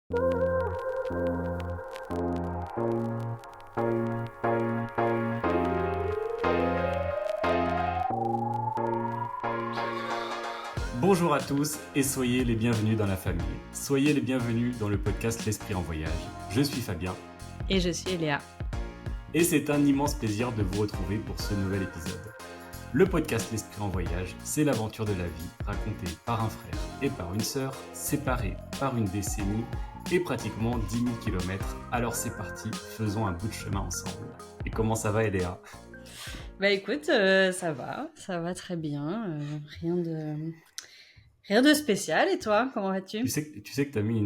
Bonjour à tous et soyez les bienvenus dans la famille. Soyez les bienvenus dans le podcast L'Esprit en Voyage. Je suis Fabien. Et je suis Léa. Et c'est un immense plaisir de vous retrouver pour ce nouvel épisode. Le podcast L'Esprit en Voyage, c'est l'aventure de la vie racontée par un frère et par une sœur, séparés par une décennie et pratiquement 10 000 km. Alors c'est parti, faisons un bout de chemin ensemble. Et comment ça va, Léa ? Bah écoute, ça va très bien. Rien de spécial. Et toi, comment vas-tu? Tu sais que tu as mis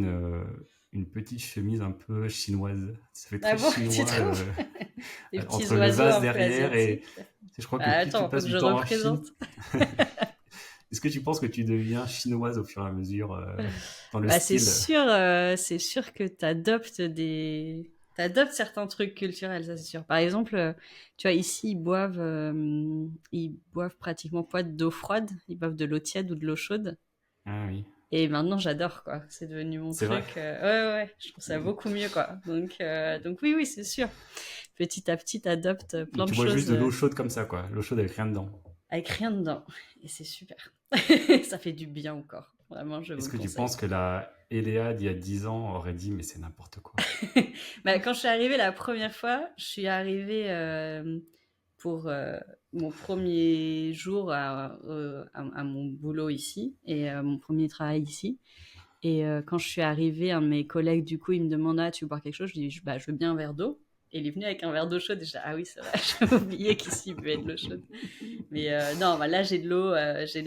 une petite chemise un peu chinoise. Ça fait Ah très bon, tu chinois trouves? Des petits entre le oiseaux vase un peu derrière et asiatiques. je crois que Ah, plus tu attends, faut passes que du je temps en Chine. représente. Est-ce que tu penses que tu deviens chinoise au fur et à mesure dans le Bah style? c'est sûr que t'adoptes certains trucs culturels, ça c'est sûr. Par exemple, tu vois, ici, ils boivent pratiquement pas d'eau froide, ils boivent de l'eau tiède ou de l'eau chaude. Ah oui, Et maintenant, j'adore, quoi. C'est devenu mon c'est vrai. truc. Ouais, je trouve ça beaucoup mieux, quoi. Donc oui, c'est sûr. Petit à petit, t'adoptes Donc plein de tu bois juste choses de l'eau chaude comme ça, quoi. L'eau chaude avec rien dedans. avec rien dedans. Et c'est super. Ça fait du bien au corps. Vraiment, je vous Est-ce le que tu conseille. penses que la Eléa d'il y a 10 ans aurait dit mais c'est n'importe quoi? Bah, quand je suis arrivée la première fois, je suis arrivée pour mon premier jour à mon boulot ici et mon premier travail ici. Et quand je suis arrivée, un de mes collègues, du coup, il me demande: Ah, tu veux boire quelque chose? Je dis: Bah, je veux bien un verre d'eau. Et il est venu avec un verre d'eau chaude. Et je dis: Ah oui, c'est vrai, j'avais oublié qu'ici, il buvait de l'eau chaude. Mais non, bah, là, j'ai de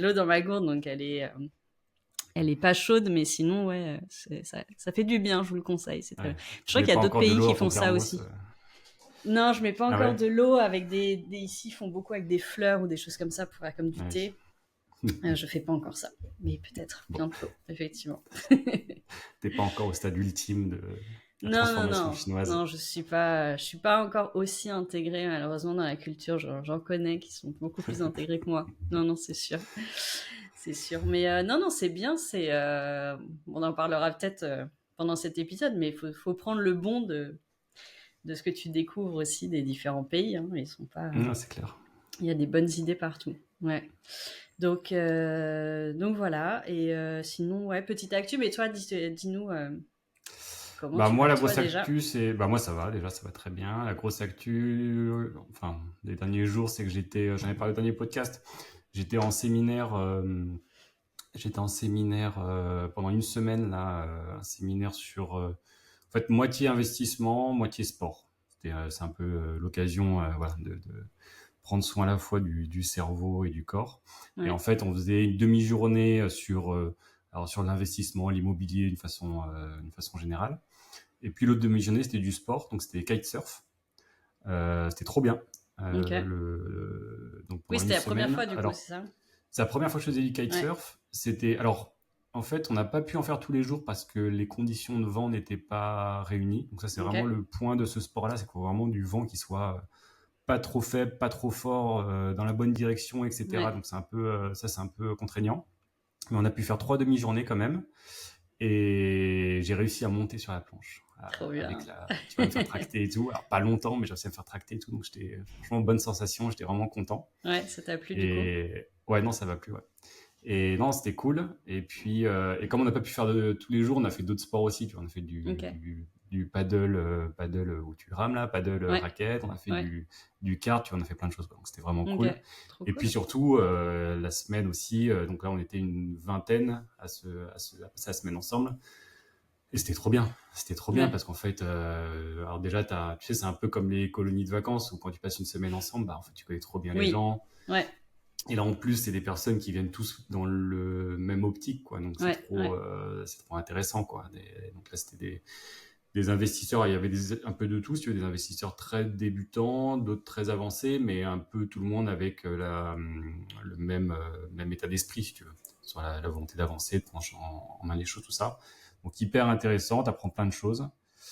l'eau dans ma gourde, donc elle est pas chaude, mais sinon, ouais, ça fait du bien, je vous le conseille. C'est très Ouais. bien. Je Tu crois mets qu'il y a pas d'autres encore de pays l'eau qui dans ton font ça thermos? aussi. Non, je mets pas Ah encore ouais? de l'eau avec ici, ils font beaucoup avec des fleurs ou des choses comme ça pour faire comme du Ouais. thé. Je fais pas encore ça, mais peut-être Bon, bientôt, effectivement. t'es pas encore au stade ultime de la Non, transformation chinoise. non, je suis pas encore aussi intégrée malheureusement dans la culture. J'en connais qui sont beaucoup plus intégrés que moi. Non, c'est sûr, c'est sûr. Mais non, c'est bien. On en parlera peut-être pendant cet épisode, mais faut prendre le bon de ce que tu découvres aussi des différents pays. Hein. Ils sont pas, Non, c'est clair. il y a des bonnes idées partout. Ouais. Donc voilà. Et sinon, ouais, petite actu. Mais toi, dis-nous comment Bah tu moi vas la toi grosse déjà. actu c'est moi ça va déjà, ça va très bien. La grosse actu enfin des derniers jours, c'est que j'en ai parlé au dernier podcast. J'étais en séminaire pendant une semaine là, un séminaire sur en fait moitié investissement, moitié sport. C'est un peu l'occasion voilà de prendre soin à la fois du cerveau et du corps. Et en Ouais. fait, on faisait une demi-journée alors sur l'investissement, l'immobilier d'une façon générale. Et puis l'autre demi-journée, c'était du sport, donc c'était kitesurf. C'était trop bien. Ok. Donc Oui, pendant une c'était la première semaine. fois du coup, Alors, c'est ça? c'est la première fois que je faisais du Ouais. kitesurf. Alors, en fait, on n'a pas pu en faire tous les jours parce que les conditions de vent n'étaient pas réunies. Donc ça, c'est Ok. vraiment le point de ce sport-là, c'est qu'il faut vraiment du vent qui soit pas trop faible, pas trop fort, dans la bonne direction, etc. Ouais. Donc c'est un peu contraignant. Mais on a pu faire 3 demi-journées quand même. Et j'ai réussi à monter sur la planche. Trop Avec bien. tu vas me faire tracter et tout. Alors pas longtemps, mais j'ai réussi à me faire tracter et tout. Donc j'étais franchement bonne sensation. J'étais vraiment content. Ouais, ça t'a plu du coup? Et ouais, non, ça va plus. Ouais. Et non, c'était cool. Et puis, et comme on n'a pas pu faire de tous les jours, on a fait d'autres sports aussi. Tu vois, on a fait Ok. du paddle où tu rames là, paddle Ouais. raquette. On a fait Ouais. du kart. Tu vois, on a fait plein de choses. Quoi. Donc c'était vraiment Ok. cool. Trop Et puis cool. surtout, la semaine aussi. Donc là, on était une vingtaine à passer la semaine ensemble. Et c'était trop bien. C'était trop bien Ouais. parce qu'en fait, alors déjà, tu sais, c'est un peu comme les colonies de vacances où quand tu passes une semaine ensemble, bah, en fait, tu connais trop bien les Oui. gens. Ouais. Et là, en plus, c'est des personnes qui viennent tous dans le même optique, quoi. Donc, Ouais. c'est trop intéressant, quoi. Donc là, c'était des investisseurs. Il y avait un peu de tout, si tu veux, des investisseurs très débutants, d'autres très avancés, mais un peu tout le monde avec le même état d'esprit, si tu veux. Sur la volonté d'avancer, de prendre en main les choses, tout ça. Donc, hyper intéressant, t'apprends plein de choses.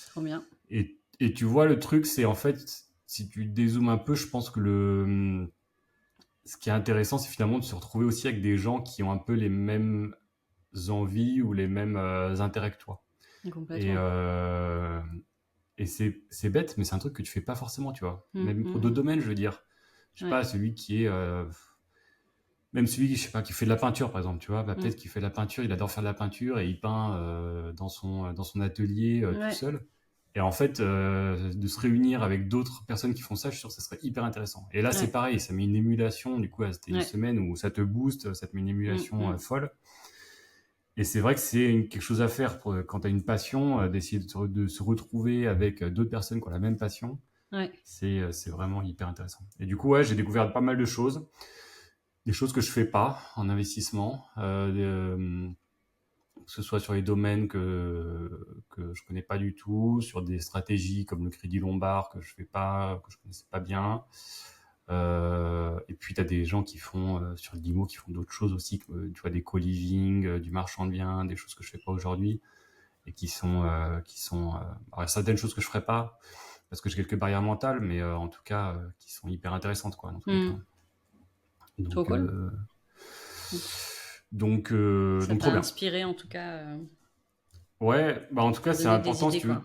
Trop bien. Et tu vois, le truc, c'est en fait, si tu dézoomes un peu, je pense que ce qui est intéressant, c'est finalement de se retrouver aussi avec des gens qui ont un peu les mêmes envies ou les mêmes intérêts que toi. Et, Complètement. et c'est bête, mais c'est un truc que tu fais pas forcément, tu vois. Mm, Même pour mm, d'autres domaines, je veux dire. Je sais ouais, pas, celui qui est... même celui, je sais pas, qui fait de la peinture, par exemple, tu vois. Bah, mm, peut-être qu'il fait de la peinture, il adore faire de la peinture et il peint dans son atelier tout ouais, seul. Et en fait, de se réunir avec d'autres personnes qui font ça, je suis sûr que ça serait hyper intéressant. Et là, c'est ouais, pareil, ça met une émulation. Du coup, c'était une ouais, semaine où ça te booste, ça te met une mm, émulation mm, folle. Et c'est vrai que c'est quelque chose à faire pour, quand tu as une passion, d'essayer de se retrouver avec d'autres personnes qui ont la même passion. ouais, C'est vraiment hyper intéressant. Et du coup, ouais, j'ai découvert pas mal de choses. Des choses que je fais pas en investissement. Que ce soit sur les domaines que je connais pas du tout, sur des stratégies comme le crédit lombard que je fais pas, que je connaissais pas bien. Et puis tu as des gens qui font sur l'IMO qui font d'autres choses aussi, tu vois, des co-living, du marchand de biens, des choses que je fais pas aujourd'hui et qui sont alors, certaines choses que je ferais pas parce que j'ai quelques barrières mentales, mais en tout cas qui sont hyper intéressantes quoi dans tous les cas. mm. Trop Donc cool. Ça donc t'a trop bien. inspiré en tout cas Ouais, bah en tout cas, à c'est donner des important si idées, tu veux. quoi.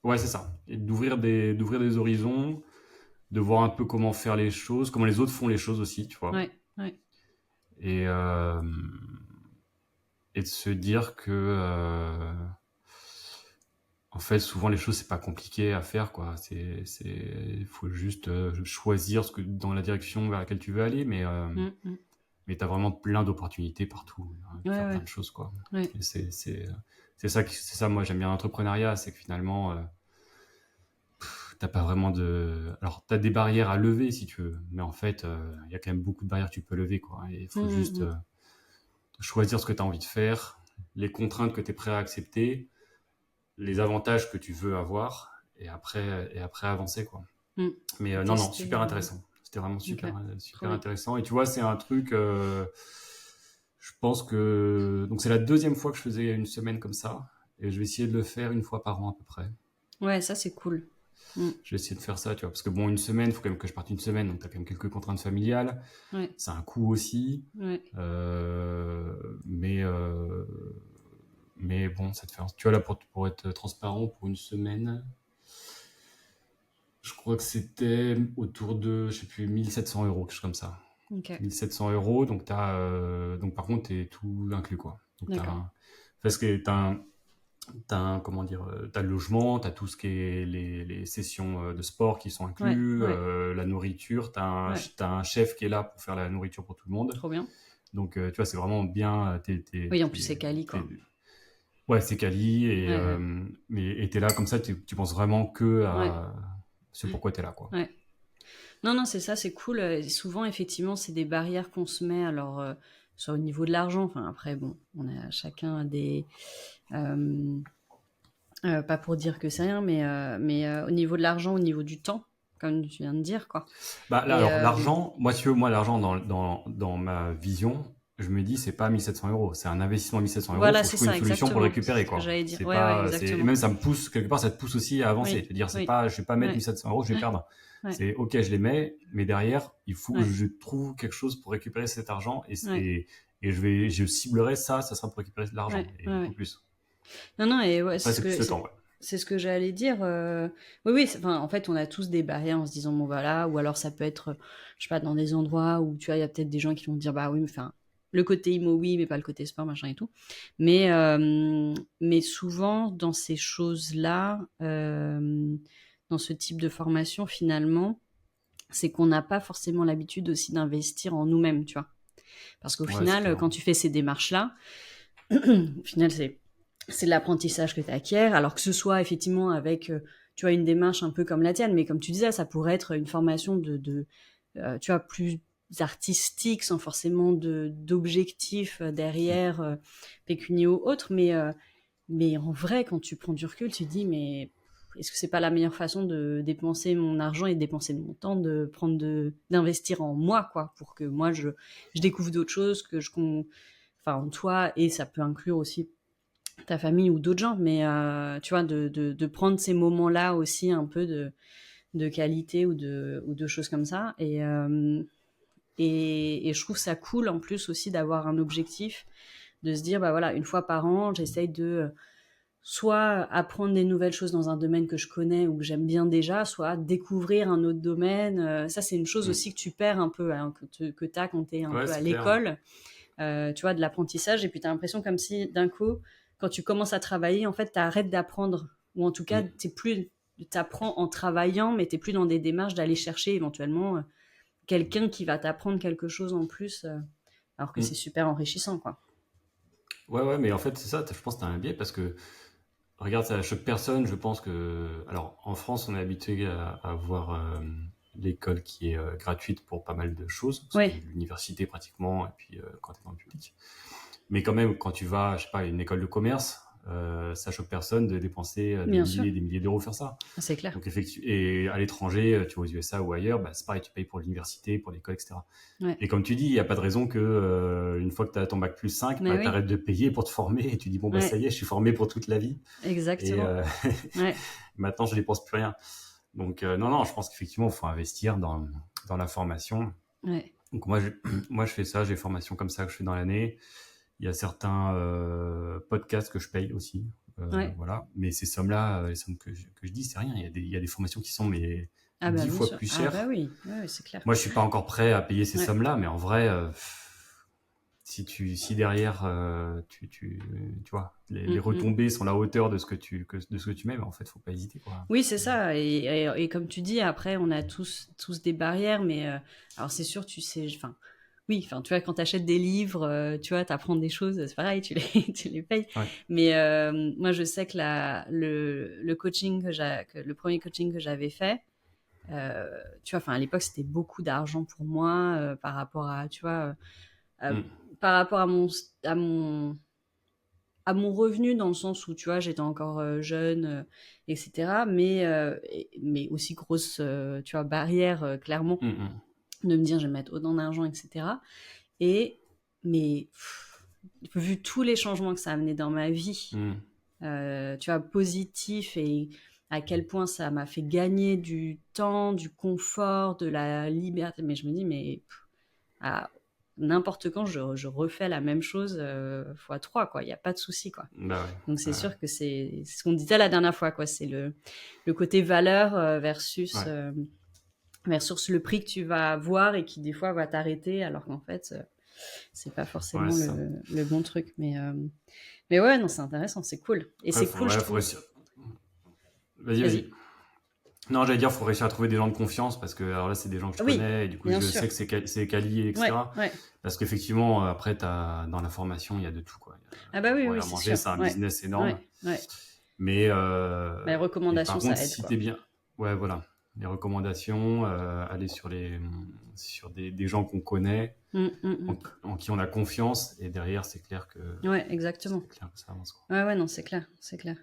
Ouais, c'est ça. Et d'ouvrir des horizons, de voir un peu comment faire les choses, comment les autres font les choses aussi, tu vois. Ouais, ouais. Et, euh, et de se dire que, en fait, souvent les choses, c'est pas compliqué à faire, quoi. Il faut juste choisir dans la direction vers laquelle tu veux aller, Mm, mm. mais t'as vraiment plein d'opportunités partout, hein, de Ouais, faire plein ouais, de choses, quoi. ouais. Et c'est ça, moi, j'aime bien l'entrepreneuriat, c'est que finalement, t'as pas vraiment de. Alors, t'as des barrières à lever si tu veux, mais en fait, il y a quand même beaucoup de barrières que tu peux lever, quoi. Et il Mm, faut juste mm, choisir ce que tu as envie de faire, les contraintes que tu es prêt à accepter, les avantages que tu veux avoir, et après avancer, quoi. mm. Mais Et non, non, tester. super intéressant. C'était vraiment Ok, trop super bien. intéressant. Et tu vois, c'est un truc. Je pense que. Donc, c'est la deuxième fois que je faisais une semaine comme ça. Et je vais essayer de le faire une fois par an à peu près. Ouais, ça c'est cool. Mm. Je vais essayer de faire ça, tu vois. Parce que bon, une semaine, il faut quand même que je parte une semaine. Donc, tu as quand même quelques contraintes familiales. Ouais, C'est un coût aussi. ouais. Euh, mais, euh, mais bon, ça te fait. Tu vois, là, pour être transparent, pour une semaine, je crois que c'était autour de, je sais plus, 1 700 euros, quelque chose comme ça. Ok, 1 700 euros, donc donc par contre, t'es tout inclus, quoi. Donc d'accord. parce que comment dire, t'as le logement, t'as tout ce qui est les sessions de sport qui sont Ouais, inclus, ouais, la nourriture, ouais. t'as un chef qui est là pour faire la nourriture pour tout le monde. Trop bien. Donc, tu vois, c'est vraiment bien. Oui, en plus c'est quali, quoi. Ouais, c'est quali Ouais, ouais, et t'es là comme ça, tu penses vraiment que ouais, à ce pourquoi t'es là, quoi. ouais. Non, non, c'est ça, c'est cool. Et souvent, effectivement, c'est des barrières qu'on se met. Alors, soit au niveau de l'argent. Enfin, après, bon, on a chacun des. euh, pas pour dire que c'est rien, mais au niveau de l'argent, au niveau du temps, comme tu viens de dire, quoi. Bah là, Et alors l'argent, moi, si tu veux, moi, l'argent dans ma vision, je me dis, c'est pas 1 700 euros, c'est un investissement à 1 700 euros. voilà, Faut c'est trouver une ça, solution pour le exactement. C'est récupérer, ce que quoi. j'allais dire. C'est Ouais, ouais, pas, et exactement. même ça me pousse quelque part, ça te pousse aussi à avancer. Oui, C'est-à-dire, oui, je vais pas mettre ouais, 1 700 euros, je vais perdre. ouais, C'est ok, je les mets, mais derrière, il faut que ouais, je trouve quelque chose pour récupérer cet argent ouais, et je ciblerai ça, ça sera pour récupérer de l'argent ouais, et ouais, beaucoup ouais. plus. Non, non, et ouais, Après, c'est plus le temps, ouais. c'est ce que j'allais dire. Oui, oui, enfin, en fait, on a tous des barrières en se disant, bon, voilà, ou alors ça peut être, je sais pas, dans des endroits où, tu vois, il y a peut-être des gens qui vont te dire, bah oui, mais enfin, le côté IMO, oui, mais pas le côté sport, machin et tout. Mais souvent, dans ces choses-là, dans ce type de formation, finalement, c'est qu'on n'a pas forcément l'habitude aussi d'investir en nous-mêmes, tu vois. Parce qu'au Ouais, c'est final, clair. quand tu fais ces démarches-là, au final, c'est de l'apprentissage que tu acquiers, alors que ce soit effectivement avec, tu vois, une démarche un peu comme la tienne, mais comme tu disais, ça pourrait être une formation tu vois, plus artistique, sans forcément d'objectifs derrière, pécunier ou autre, mais en vrai, quand tu prends du recul, tu te dis, mais est-ce que c'est pas la meilleure façon de dépenser mon argent et de dépenser mon temps, d'investir en moi, quoi, pour que moi je découvre d'autres choses, enfin, en toi, et ça peut inclure aussi ta famille ou d'autres gens, mais tu vois, de prendre ces moments-là aussi un peu de qualité ou de choses comme ça. Et je trouve ça cool en plus aussi d'avoir un objectif, de se dire, bah voilà, une fois par an, j'essaye de soit apprendre des nouvelles choses dans un domaine que je connais ou que j'aime bien déjà, soit découvrir un autre domaine. Ça, c'est une chose aussi que tu perds un peu, hein, que tu as quand tu es un Ouais, peu à c'est clair. l'école, tu vois, de l'apprentissage. Et puis, tu as l'impression comme si, d'un coup, quand tu commences à travailler, en fait, tu arrêtes d'apprendre. Ou en tout cas, Mm. tu apprends en travaillant, mais tu n'es plus dans des démarches d'aller chercher éventuellement quelqu'un qui va t'apprendre quelque chose en plus, alors que c'est Mm. super enrichissant, quoi. Ouais, ouais, mais en fait, c'est ça, je pense que tu as un biais parce que, regarde, ça choque personne. Je pense que. Alors, en France, on est habitué à avoir l'école qui est gratuite pour pas mal de choses, parce que Ouais, l'université pratiquement, et puis quand tu es dans le public. Mais quand même, quand tu vas, je sais pas, à une école de commerce, ça choque personne de dépenser bien sûr, des milliers d'euros faire ça. c'est clair. Donc, effectivement, et à l'étranger, tu vois, aux USA ou ailleurs, bah, c'est pareil, tu payes pour l'université, pour l'école, etc. Ouais, Et comme tu dis, il n'y a pas de raison que une fois que tu as ton bac plus 5, mais bah, tu oui, arrêtes de payer pour te former et tu dis, bon, bah, ça ouais, y est, je suis formé pour toute la vie. Et exactement. Ouais, maintenant, je dépense plus rien. Donc, non, non, je pense qu'effectivement, il faut investir dans la formation. ouais, Donc, moi, moi, je fais ça, j'ai des formations comme ça que je fais dans l'année. Il y a certains podcasts que je paye aussi. ouais. Voilà. Mais ces sommes-là, les sommes que je dis, c'est rien. Il y a des formations qui sont mais Ah bah 10 bien fois sûr. plus Ah bah chères. oui, ouais, ouais, c'est clair. Moi, je suis pas encore prêt à payer ces Ouais. sommes-là, mais en vrai, si derrière, tu vois, les Mm, mm. retombées sont à la hauteur de de ce que tu mets, ben, en fait, faut pas hésiter, quoi. Oui, c'est ça. Et comme tu dis, après, on a tous des barrières, mais alors c'est sûr, tu sais, enfin, oui, enfin, tu vois, quand tu achètes des livres, tu vois, tu apprends des choses, c'est pareil, tu les payes. Ouais. Mais moi, je sais que le coaching le premier coaching que j'avais fait, tu vois, enfin, à l'époque, c'était beaucoup d'argent pour moi par rapport à, tu vois, euh, Mm, par rapport à mon à mon revenu dans le sens où tu vois j'étais encore jeune, etc. Mais aussi grosse tu vois barrière clairement mm, mm, de me dire je vais mettre autant d'argent, etc. Et mais vu tous les changements que ça a amené dans ma vie, mm. tu vois, positif, et à quel point ça m'a fait gagner du temps, du confort, de la liberté, mais je me dis mais à n'importe quand je refais la même chose fois 3, quoi, il n'y a pas de souci, quoi. Bah Donc c'est ouais, sûr que c'est ce qu'on disait la dernière fois, quoi. C'est le côté valeur ouais, versus le prix que tu vas avoir et qui des fois va t'arrêter alors qu'en fait c'est pas ouais, forcément c'est ça. le bon truc. Mais ouais, non, c'est intéressant, c'est cool. Et Après, c'est cool, je faut trouve. réussir. Vas-y, vas-y. Vas-y. Non, j'allais dire, faut réussir à trouver des gens de confiance parce que, alors là, c'est des gens que je Oui, connais et du coup, bien je sûr. sais que c'est quali, Ouais, etc. ouais. Parce qu'effectivement, après, dans la formation, il y a de tout, quoi. Ah bah oui, Pour oui, rien c'est manger, sûr. c'est un Ouais, business énorme. ouais, ouais. Mais, Bah, les par recommandations, contre, ça aide, si quoi. t'es bien, ouais, voilà, les recommandations, aller sur des gens qu'on connaît, Mm, mm, mm. en qui on a confiance, et derrière, Ouais, exactement. c'est clair que ça avance, quoi. Ouais, ouais, non, c'est clair, c'est clair.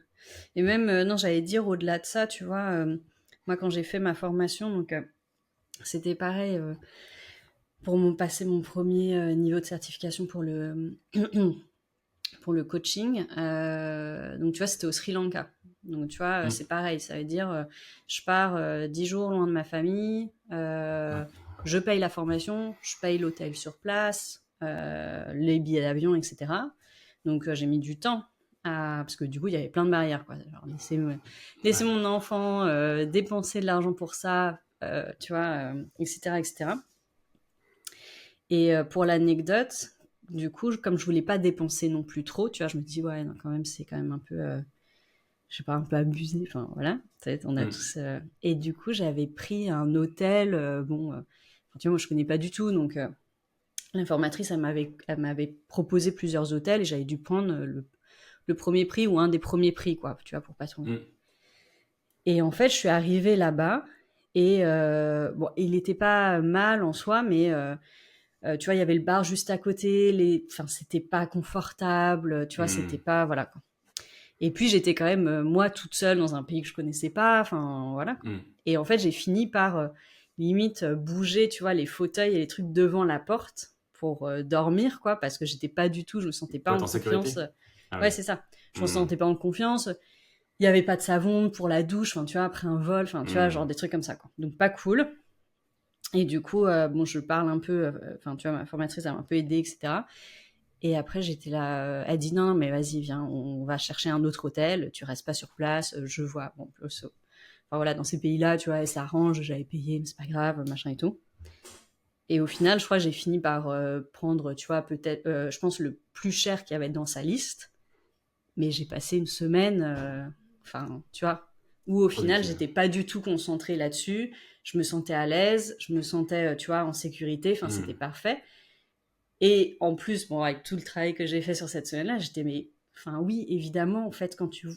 Et même, non, j'allais dire au-delà de ça, tu vois, moi quand j'ai fait ma formation, donc c'était pareil pour passer mon premier niveau de certification pour pour le coaching. Donc tu vois, c'était au Sri Lanka. Donc tu vois, Mm. c'est pareil, ça veut dire je pars 10 jours loin de ma famille, Ouais. je paye la formation, je paye l'hôtel sur place, les billets d'avion, etc. Donc j'ai mis du temps parce que du coup il y avait plein de barrières, quoi. Genre, laisser Ouais. mon enfant dépenser de l'argent pour ça, tu vois, etc., etc. Et pour l'anecdote, du coup, comme je voulais pas dépenser non plus trop, tu vois, je me dis ouais, non, quand même, c'est quand même un peu, je sais pas, un peu abusé. Enfin voilà, peut-être on a Mm. tous. Et du coup, j'avais pris un hôtel. Bon, tu vois, moi je connais pas du tout, donc l'informatrice elle m'avait proposé plusieurs hôtels et j'avais dû prendre le premier prix ou un des premiers prix, quoi, tu vois, pour pas trop. Mm. Et en fait, je suis arrivée là-bas et bon, il était pas mal en soi, mais tu vois, il y avait le bar juste à côté, enfin, c'était pas confortable, tu vois, c'était Mm. pas, voilà, quoi. Et puis, j'étais quand même, moi, toute seule dans un pays que je connaissais pas, enfin, voilà, quoi. Mm. Et en fait, j'ai fini par, limite, bouger, tu vois, les fauteuils et les trucs devant la porte pour dormir, quoi, parce que j'étais pas du tout, je me sentais pas Pour être en en confiance. sécurité? Ah Ouais, oui. c'est ça. Je me Mm. sentais pas en confiance. Il y avait pas de savon pour la douche, enfin, tu vois, après un vol, enfin, tu vois, genre Mm. des trucs comme ça, quoi. Donc, pas cool. Et du coup, bon, je parle un peu, enfin, tu vois, ma formatrice, elle m'a un peu aidée, etc. Et après, j'étais là, elle dit non, mais vas-y, viens, on va chercher un autre hôtel, tu restes pas sur place, je vois. Bon, enfin, voilà, dans ces pays-là, tu vois, elle s'arrange, j'avais payé, mais c'est pas grave, machin et tout. Et au final, je crois que j'ai fini par prendre, tu vois, peut-être, je pense, le plus cher qu'il y avait dans sa liste. Mais j'ai passé une semaine, enfin, tu vois, où au final, Ok. j'étais pas du tout concentrée là-dessus. Je me sentais à l'aise, je me sentais, tu vois, en sécurité. Enfin, c'était Hmm. parfait. Et en plus, bon, avec tout le travail que j'ai fait sur cette semaine-là, j'étais, mais, enfin, oui, évidemment, en fait, quand tu,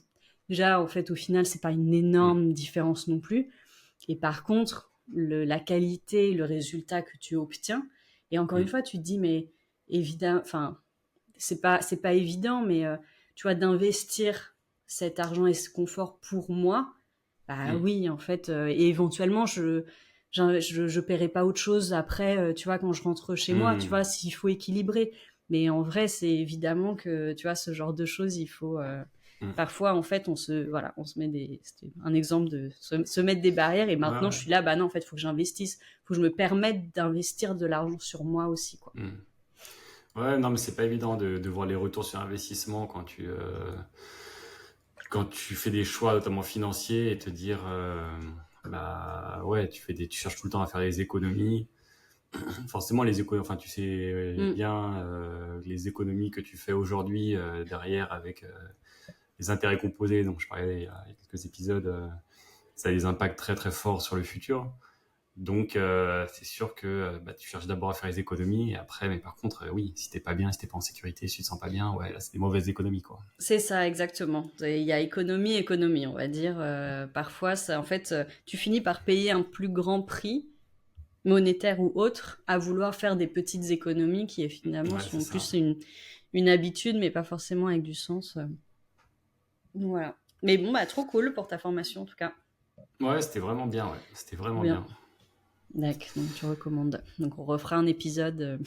déjà, en fait, au final, c'est pas une Hmm. énorme différence non plus. Et par contre, la qualité, le résultat que tu obtiens, et encore une Hmm. fois, tu te dis, mais évidemment, enfin, c'est pas évident, mais tu vois, d'investir cet argent et ce confort pour moi, bah Hmm. oui, en fait, et éventuellement, je paierai pas autre chose après, tu vois, quand je rentre chez moi, tu Hmm. vois, s'il faut équilibrer. Mais en vrai, c'est évidemment que, tu vois, ce genre de choses, il faut. Hmm. Parfois, en fait, voilà, on se met des. C'était un exemple de se mettre des barrières. Et Ouais, maintenant, je ouais. suis là, bah non, en fait, il faut que j'investisse. Il faut que je me permette d'investir de l'argent sur moi aussi, quoi. Hmm. Ouais, non, mais c'est pas évident de voir les retours sur investissement quand tu fais des choix, notamment financiers, et te dire, bah ouais, tu cherches tout le temps à faire des économies. Forcément, enfin, tu sais Mm. bien les économies que tu fais aujourd'hui derrière avec les intérêts composés, dont je parlais il y a quelques épisodes, ça a des impacts très très forts sur le futur. Donc, c'est sûr que bah, tu cherches d'abord à faire les économies et après, mais par contre, oui, si t'es pas bien, si t'es pas en sécurité, si tu te sens pas bien, ouais, là, c'est des mauvaises économies, quoi. C'est ça, exactement. Il y a économie, économie, on va dire. Parfois, ça, en fait, tu finis par payer un plus grand prix, monétaire ou autre, à vouloir faire des petites économies qui, finalement, Ouais, c'est sont ça. plus une habitude, mais pas forcément avec du sens. Voilà. Mais bon, bah, trop cool pour ta formation, en tout cas. Ouais, c'était vraiment bien, ouais. C'était Trop vraiment bien. bien. D'accord, donc tu recommandes. Donc on refera un épisode,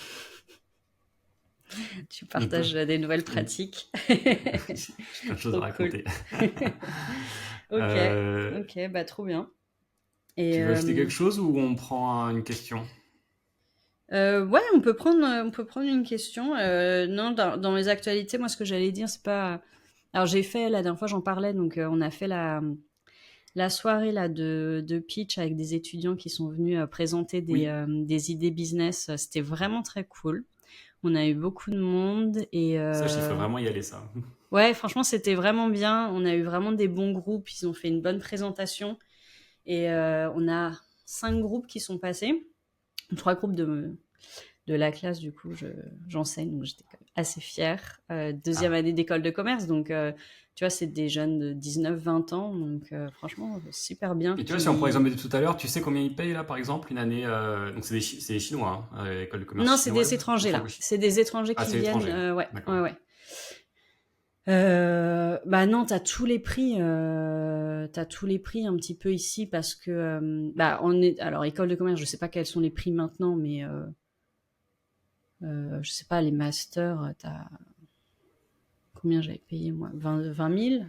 tu On peut. partages des nouvelles Oui. pratiques. J'ai plein de choses à Trop cool. raconter. Ok, Euh, ok, bah trop bien. Et Tu veux ajouter quelque chose ou on prend une question? ouais, on peut prendre une question. Non, dans les actualités, moi, ce que j'allais dire, c'est pas. Alors, j'ai fait la dernière fois, j'en parlais, donc on a fait la soirée là de pitch avec des étudiants qui sont venus présenter Oui, des idées business. C'était vraiment très cool. On a eu beaucoup de monde et ça, il faudrait vraiment y aller, ça. ouais, franchement, c'était vraiment bien. On a eu vraiment des bons groupes. Ils ont fait une bonne présentation et on a 5 groupes qui sont passés. 3 groupes de la classe, du coup, j'enseigne, donc j'étais quand même assez fière. Deuxième Ah. année d'école de commerce, donc tu vois, c'est des jeunes de 19-20 ans, donc franchement, super bien. Et tu vois, si on prend l'exemple de tout à l'heure, tu sais combien ils payent, là, par exemple, une année donc, c'est des Chinois, hein, l'école de commerce Non, c'est des chinoise ou étrangers, là. franco-chinoise. C'est des étrangers Ah, qui c'est viennent, l'étranger. ouais, D'accord. ouais, ouais. Bah non, t'as tous les prix, t'as tous les prix un petit peu ici parce que, bah, alors école de commerce, je sais pas quels sont les prix maintenant, mais je sais pas, les masters, t'as combien j'avais payé moi, 20 000,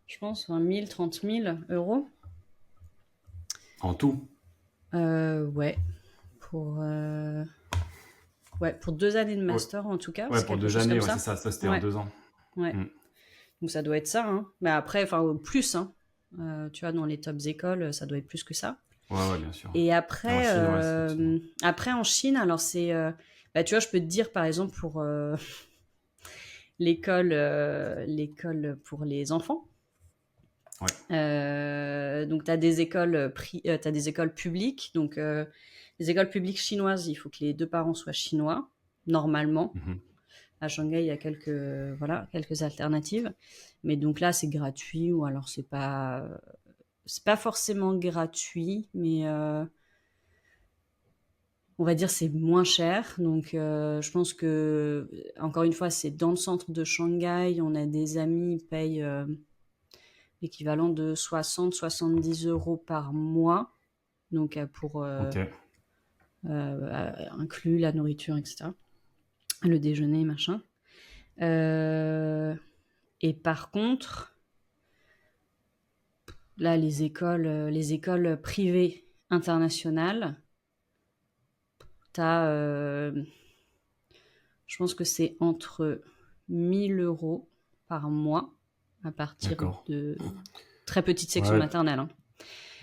je pense, 20 000, 30 000 euros. En tout. Ouais, pour, ouais, pour 2 années de Ouais, master en tout cas, ouais, c'est pour quelque deux chose années, comme ouais, c'est ça. ça. Ça, c'était en Ouais, 2 ans. ouais. Hmm. Donc ça doit être ça, hein. Mais après, enfin, plus, hein. Tu vois, dans les tops écoles, ça doit être plus que ça. Ouais, ouais, bien sûr. Et Et en après, Chine, ouais, c'est effectivement. après en Chine, alors c'est, bah, tu vois, je peux te dire par exemple pour l'école pour les enfants. Ouais. Donc tu as des écoles t'as des écoles publiques. Donc les écoles publiques chinoises, il faut que les deux parents soient chinois normalement. Mhm. À Shanghai, il y a quelques alternatives, mais donc là c'est gratuit ou alors c'est pas forcément gratuit, mais on va dire c'est moins cher. Donc je pense que encore une fois c'est dans le centre de Shanghai. On a des amis ils payent l'équivalent de 60-70 euros par mois. Donc pour Ok. inclus la nourriture, etc. Le déjeuner, machin. Euh, et par contre, là, les écoles privées internationales, t'as, Je pense que c'est entre 1 000 € par mois à partir D'accord. de très petite section Ouais, maternelle. Hein.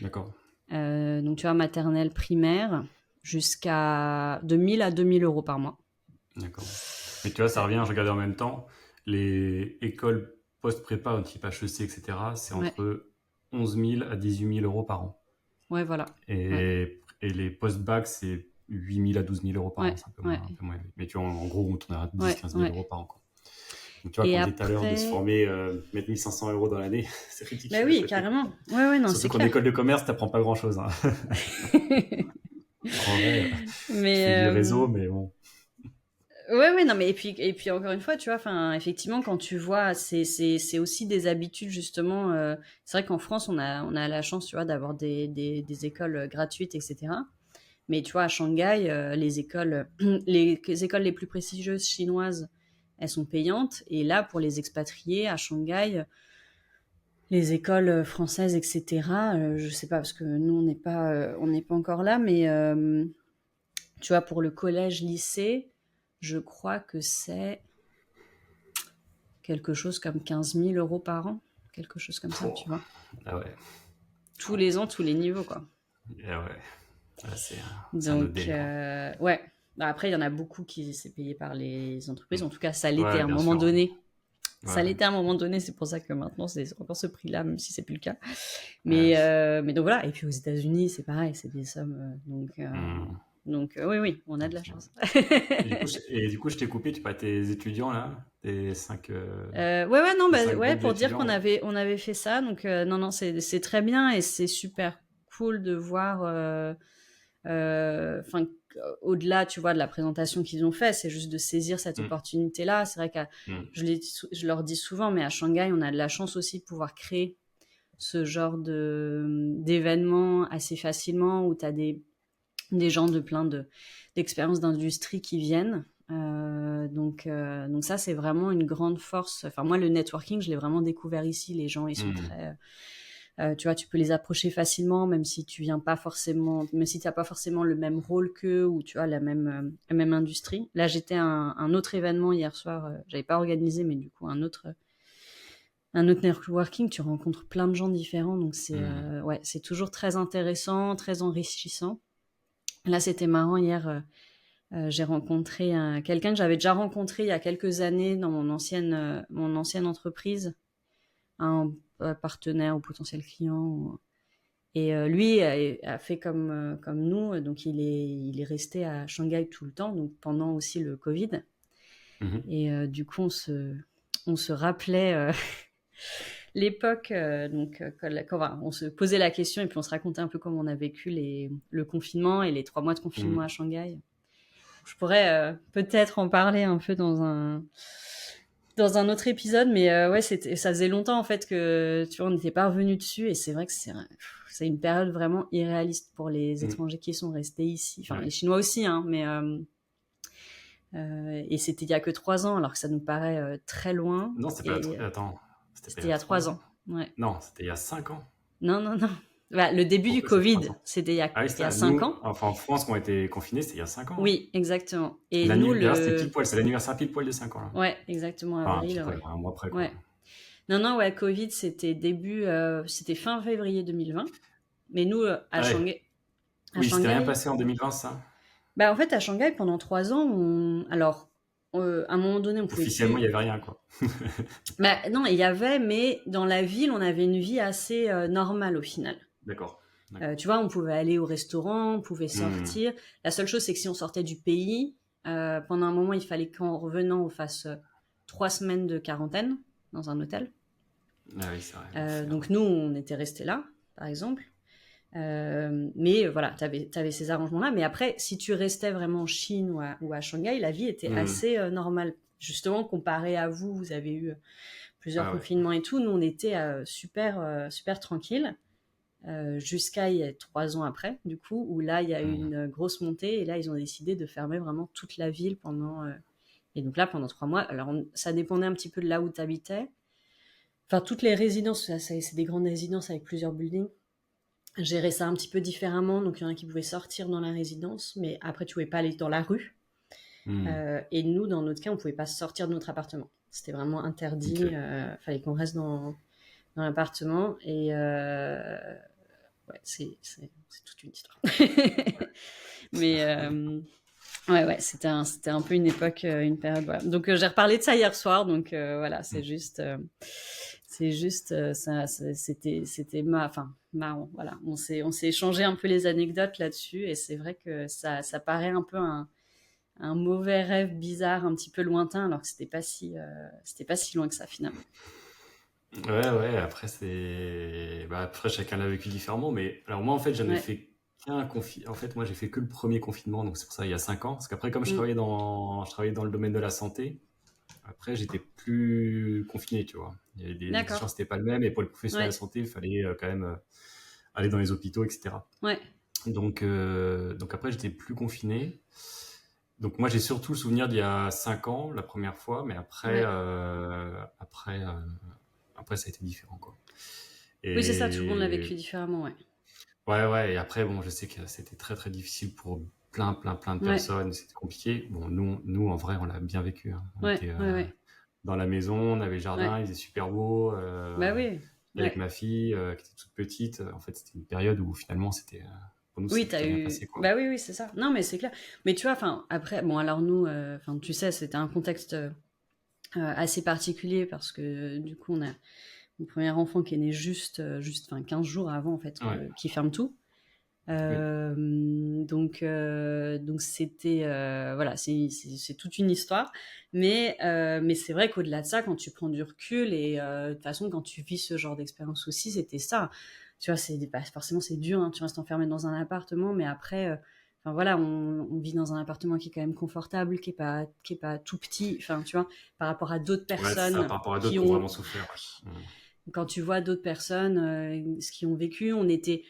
d'accord. Donc, tu vois, maternelle, primaire, jusqu'à de 1 000 à 2 000 € par mois. D'accord. Mais tu vois, ça revient, je regardais en même temps, les écoles post-prépa, type HEC, etc., c'est Ouais, entre 11 000 à 18 000 € par an. ouais, voilà. Ouais, Et les post-bac, c'est 8 000 à 12 000 € par ouais, an, c'est ouais, un peu moins élevé. Mais tu vois, en gros, on tourne à 10 ouais, 15 000 ouais. € par an, quoi. Donc tu vois, Et quand on disait tout à l'heure de se après, former, mettre 1 500 € dans l'année, c'est bah ridicule à oui, côté, quoi. carrément. Ouais, ouais, non, Surtout c'est qu'en clair. école de commerce, t'apprends pas grand-chose, hein. En vrai, tu Mais fais du réseau, mais bon. ouais, ouais, non, mais et puis encore une fois, tu vois, enfin, effectivement, quand tu vois, c'est aussi des habitudes justement. C'est vrai qu'en France, on a la chance, tu vois, d'avoir des écoles gratuites, etc. Mais tu vois, à Shanghai, les écoles, les écoles les plus prestigieuses chinoises, elles sont payantes. Et là, pour les expatriés à Shanghai, les écoles françaises, etc. Je sais pas parce que nous, on n'est pas encore là, mais tu vois, pour le collège, lycée, je crois que c'est quelque chose comme 15 000 € par an, quelque chose comme ça, Pouah. tu vois. Ah ouais. Tous les ans, tous les niveaux, quoi. Ah ouais. Ah, c'est un autre Donc, délire, hein. ouais. Bah, après, il y en a beaucoup qui c'est payé par les entreprises. En tout cas, ça l'était Ouais, à un bien moment sûr. donné. Ouais. Ça l'était à un moment donné, c'est pour ça que maintenant c'est encore ce prix-là, même si c'est plus le cas. Ouais. Mais donc voilà. Et puis aux États-Unis, c'est pareil, c'est des sommes. Hmm. Oui, oui, on a de la Ok. chance. Et du coup, je t'ai coupé, tu parles de tes étudiants là, Ouais, ouais, non, tes bah, cinq ouais, groupes pour dire qu'on d'étudiants. avait fait ça. Donc, non, non, c'est très bien et c'est super cool de voir. Enfin, au-delà, tu vois, de la présentation qu'ils ont fait, c'est juste de saisir cette Hmm. opportunité-là. C'est vrai que Hmm. je leur dis souvent, mais à Shanghai, on a de la chance aussi de pouvoir créer ce genre d'événements assez facilement où tu as des gens de d'expériences d'industrie qui viennent. Donc ça, c'est vraiment une grande force. Enfin, moi, le networking, je l'ai vraiment découvert ici. Les gens, ils sont Hmm. très... tu vois, tu peux les approcher facilement, même si tu viens pas forcément, même si tu n'as pas forcément le même rôle qu'eux ou tu vois la même industrie. Là, j'étais à un autre événement hier soir, j'avais pas organisé, mais du coup un autre networking, tu rencontres plein de gens différents, donc Hmm. ouais, c'est toujours très intéressant, très enrichissant. Là, c'était marrant hier. J'ai rencontré quelqu'un que j'avais déjà rencontré il y a quelques années dans mon ancienne entreprise, un partenaire ou potentiel client. Et lui a fait comme nous, donc il est resté à Shanghai tout le temps, donc pendant aussi le Covid. Mhm. Et du coup, on se rappelait l'époque, donc enfin, on se posait la question et puis on se racontait un peu comment on a vécu le confinement et les 3 mois de confinement à Hmm. Shanghai. Je pourrais peut-être en parler un peu dans un autre épisode, mais ouais, ça faisait longtemps en fait que tu vois, on n'était pas revenu dessus et c'est vrai que c'est une période vraiment irréaliste pour les Hmm. étrangers qui sont restés ici, enfin les Ouais. Chinois aussi, hein, mais et c'était il y a que 3 ans alors que ça nous paraît très loin Non, c'était pas et attends, c'était pas il c'était y il a y a trois 3 ans. ans. Ouais. Non, c'était il y a 5 ans. Non, non, non. Bah, le début du Pourquoi c'est Covid, 3 ans? c'était il y a, Ah oui, il y a ça, 5 nous, ans. enfin en France, qui ont été confinés, c'était il y a 5 ans, hein. Oui, exactement. Et nous, D'ailleurs, c'était pile poil, c'est l'anniversaire pile poil de 5 ans là. ouais, exactement, Enfin, pile avril, poil, ouais. un mois près quoi. Ouais. Non, non, ouais, Covid, c'était fin février 2020. Mais nous, à Ah ouais. Shanghai, à Oui, c'était rien Shanghai, passé en 2020, ça? bah, en fait, à Shanghai, pendant 3 ans, alors, à un moment donné, on pouvait Officiellement, il y plus. avait rien quoi. Bah, non, il y avait, mais dans la ville, on avait une vie assez normale au final. D'accord, d'accord. Tu vois, on pouvait aller au restaurant, on pouvait Hmm. sortir. La seule chose, c'est que si on sortait du pays, pendant un moment, il fallait qu'en revenant, on fasse 3 semaines de quarantaine dans un hôtel. Ah oui, c'est vrai, l'enfer. Donc nous, on était restés là, par exemple. Mais voilà, tu avais ces arrangements-là. Mais après, si tu restais vraiment en Chine ou à Shanghai, la vie était Hmm. assez normale. Justement, comparé à vous, vous avez eu plusieurs Ah ouais. confinements et tout. Nous, on était super, super tranquille jusqu'à il y a 3 ans après, du coup, où là, il y a eu Hmm. une grosse montée. Et là, ils ont décidé de fermer vraiment toute la ville pendant. Et donc là, pendant 3 mois, alors ça dépendait un petit peu de là où tu habitais. Enfin, toutes les résidences, c'est des grandes résidences avec plusieurs buildings, gérer ça un petit peu différemment. Donc, il y en a qui pouvaient sortir dans la résidence, mais après, tu pouvais pas aller dans la rue. Hmm. Et nous, dans notre cas, on pouvait pas sortir de notre appartement. C'était vraiment interdit. Ok. Fallait qu'on reste dans l'appartement. Et ouais, c'est toute une histoire. Mais ouais, c'était un peu une époque, une période. Voilà. Donc j'ai reparlé de ça hier soir. Donc voilà, Hmm. c'est juste, c'était enfin marrant. Voilà, on s'est échangé un peu les anecdotes là-dessus, et c'est vrai que ça paraît un peu un mauvais rêve bizarre, un petit peu lointain, alors que c'était pas si loin que ça finalement. Ouais, ouais, après, après, chacun l'a vécu différemment, mais alors moi, en fait, j'en ai Ouais. fait En fait, moi, j'ai fait que le premier confinement, donc c'est pour ça, il y a 5 ans. Parce qu'après, comme Mm. je travaillais dans le domaine de la santé, après, j'étais plus confiné, tu vois. Il y avait les D'accord. exigences n'étaient pas les mêmes, et pour les professionnels de Ouais. la santé, il fallait quand même aller dans les hôpitaux, etc. Ouais. Donc après, j'étais plus confiné. Donc moi, j'ai surtout le souvenir d'il y a 5 ans, la première fois, mais Ouais. après, ça a été différent, quoi. Oui, c'est ça, tout le monde l'a Et vécu différemment, ouais. ouais, ouais, et après, bon, je sais que c'était très, très difficile pour plein de Ouais. personnes, c'était compliqué. Bon, nous, en vrai, on l'a bien vécu, hein. On Ouais. était Ouais. Ouais. dans la maison, on avait le Ouais. jardin, il faisait super beau. Bah oui. Avec Ouais. ma fille, qui était toute petite, en fait, c'était une période où finalement, pour nous, Oui, c'était t'as très bien eu. passé, quoi. Bah oui, oui, c'est ça. Non, mais c'est clair. Mais tu vois, enfin, après, bon, alors nous, enfin, tu sais, c'était un contexte assez particulier parce que du coup, on a mon premier enfant qui est né enfin, 15 jours avant, en fait, Ouais, qu'il ferme tout. oui. Donc c'était voilà, c'est toute une histoire, mais c'est vrai qu'au-delà de ça, quand tu prends du recul et de toute façon quand tu vis ce genre d'expérience aussi, c'était ça. Tu vois, c'est bah, forcément c'est dur, hein, tu restes enfermé dans un appartement, mais après, enfin voilà, on vit dans un appartement qui est quand même confortable, qui est pas tout petit. Enfin, tu vois, par rapport à d'autres Ouais, c'est ça, personnes par rapport à d'autres qui qui ont ont, vraiment souffert. Ouais. quand tu vois d'autres personnes, ce qu'ils ont vécu, on était.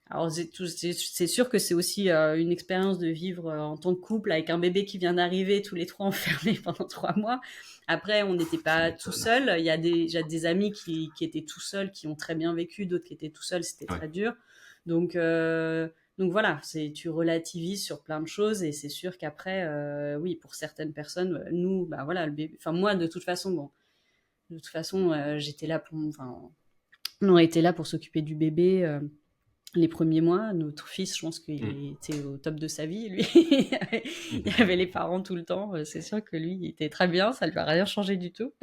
Alors c'est sûr que c'est aussi une expérience de vivre en tant que couple avec un bébé qui vient d'arriver, tous les trois enfermés pendant 3 mois. Après, on n'était Tu pas tout m'étonnes. seul. Il y a des amis qui étaient tout seuls, qui ont très bien vécu, d'autres qui étaient tout seuls, c'était Ouais. très dur. Donc, euh, donc voilà, tu relativises sur plein de choses et c'est sûr qu'après, oui, pour certaines personnes, nous, bah voilà, le bébé. Enfin moi, de toute façon, bon, de toute façon, j'étais là pour, enfin, on aurait été là pour s'occuper du bébé les premiers mois. Notre fils, je pense qu'il Mm. était au top de sa vie, lui. Il y avait les parents tout le temps. C'est sûr que lui, il était très bien, ça lui a rien changé du tout.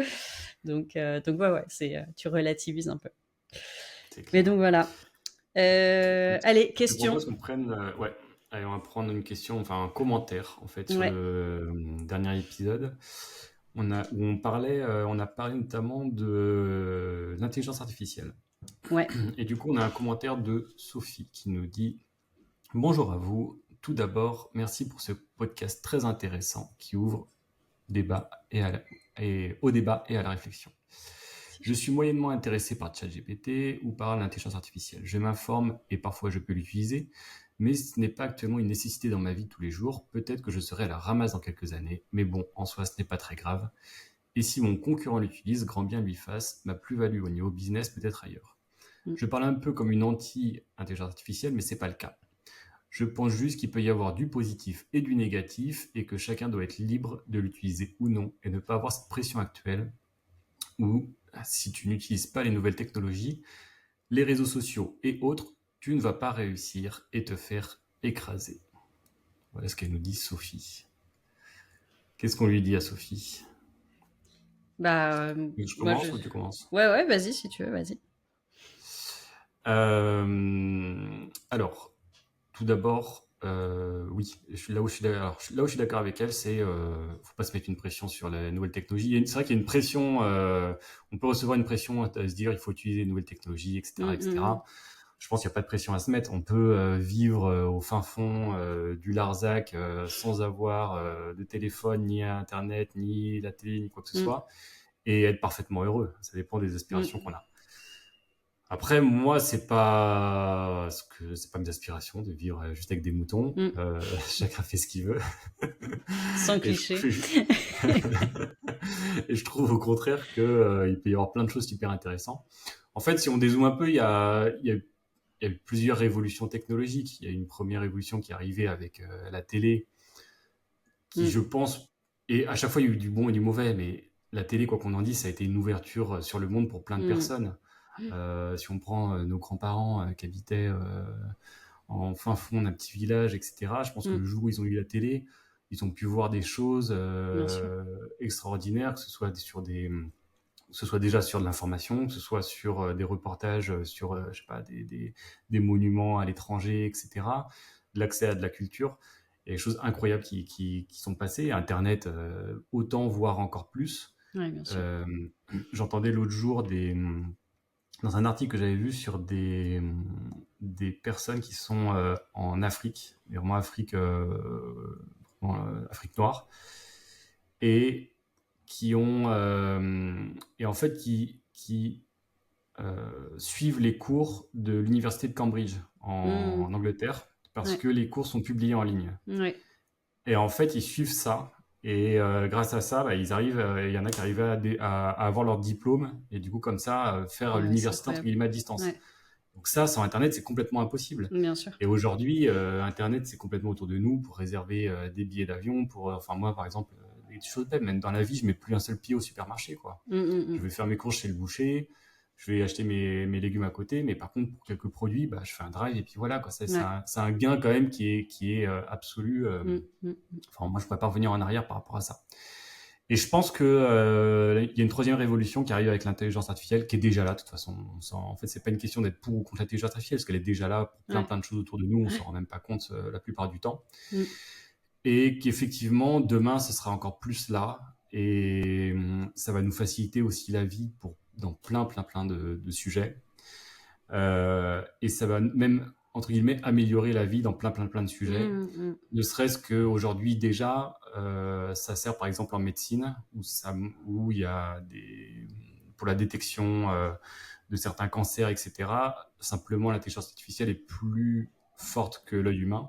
Donc ouais, ouais, tu relativises un peu. C'est Mais clair. donc voilà. Écoute, Allez, je te question. propose qu'on prenne, ouais, allez, on va prendre une question, enfin un commentaire en fait sur le Ouais, dernier épisode. On a parlé notamment de l'intelligence artificielle. ouais, Et du coup, on a un commentaire de Sophie qui nous dit: Bonjour à vous. Tout d'abord, merci pour ce podcast très intéressant qui ouvre débat au débat et à la réflexion. Je suis moyennement intéressé par ChatGPT ou par l'intelligence artificielle. Je m'informe et parfois je peux l'utiliser, mais ce n'est pas actuellement une nécessité dans ma vie de tous les jours. Peut-être que je serai à la ramasse dans quelques années, mais bon, en soi, ce n'est pas très grave. Et si mon concurrent l'utilise, grand bien lui fasse, ma plus-value au niveau business peut être ailleurs. mm, Je parle un peu comme une anti-intelligence artificielle, mais c'est pas le cas. Je pense juste qu'il peut y avoir du positif et du négatif et que chacun doit être libre de l'utiliser ou non et ne pas avoir cette pression actuelle où si tu n'utilises pas les nouvelles technologies, les réseaux sociaux et autres, tu ne vas pas réussir et te faire écraser. Voilà ce qu'elle nous dit Sophie. Qu'est-ce qu'on lui dit à Sophie? bah Je moi je. commence ou tu commences? Ouais, ouais, vas-y si tu veux, vas-y. Alors, tout d'abord, oui, là où je suis d'accord avec elle, c'est faut pas se mettre une pression sur la nouvelle technologie. C'est vrai qu'il y a une pression, on peut recevoir une pression à se dire il faut utiliser les nouvelles technologies, etc., Mm, mm, etc. Je pense qu'il n'y a pas de pression à se mettre. On peut vivre au fin fond du Larzac sans avoir de téléphone, ni Internet, ni la télé, ni quoi que ce mm, soit, et être parfaitement heureux. Ça dépend des aspirations mm, qu'on a. Après, moi, c'est pas mes aspirations de vivre juste avec des moutons. mm. Chacun fait ce qu'il veut. Sans Et cliché. et je trouve au contraire que il peut y avoir plein de choses super intéressantes. En fait, si on dézoome un peu, il y a eu plusieurs révolutions technologiques. Il y a eu une première révolution qui est arrivée avec la télé, qui, je pense, et à chaque fois, il y a eu du bon et du mauvais, mais la télé, quoi qu'on en dise, ça a été une ouverture sur le monde pour plein de personnes. Si on prend nos grands-parents qui habitaient en fin fond d'un petit village, etc., je pense que le jour où ils ont eu la télé, ils ont pu voir des choses extraordinaires, que ce soit déjà sur de l'information, que ce soit sur des reportages sur je sais pas, des monuments à l'étranger, etc., de l'accès à de la culture. Il y a des choses incroyables qui sont passées. Internet, autant, voire encore plus. Ouais, bien sûr. J'entendais l'autre jour dans un article que j'avais vu sur des personnes qui sont en Afrique, mais vraiment Afrique noire, et qui ont et en fait qui suivent les cours de l'université de Cambridge en Angleterre, parce que les cours sont publiés en ligne. Ouais. Et en fait, ils suivent ça. Et grâce à ça, il y en a qui arrivaient à avoir leur diplôme et du coup, comme ça, faire l'université entre guillemets à distance. Ouais. Donc ça, sans Internet, c'est complètement impossible. Bien sûr. Et aujourd'hui, Internet, c'est complètement autour de nous pour réserver des billets d'avion. Enfin, moi, par exemple, des choses bêtes. Même dans la vie, je mets plus un seul pied au supermarché, quoi. Je vais faire mes courses chez le boucher, je vais acheter mes légumes à côté, mais par contre, pour quelques produits, je fais un drive et puis voilà, quoi. C'est un gain quand même qui est absolu. Enfin, moi, je pourrais pas revenir en arrière par rapport à ça. Et je pense que y a une troisième révolution qui arrive avec l'intelligence artificielle, qui est déjà là, de toute façon. En fait, c'est pas une question d'être pour ou contre l'intelligence artificielle, parce qu'elle est déjà là pour plein de choses autour de nous, on s'en rend même pas compte la plupart du temps. Et qu'effectivement, demain, ce sera encore plus là, et ça va nous faciliter aussi la vie dans plein de sujets. Et ça va même, entre guillemets, améliorer la vie dans plein de sujets. Ne serait-ce qu'aujourd'hui, déjà, ça sert par exemple en médecine, où il y a pour la détection de certains cancers, etc. Simplement, l'intelligence artificielle est plus forte que l'œil humain.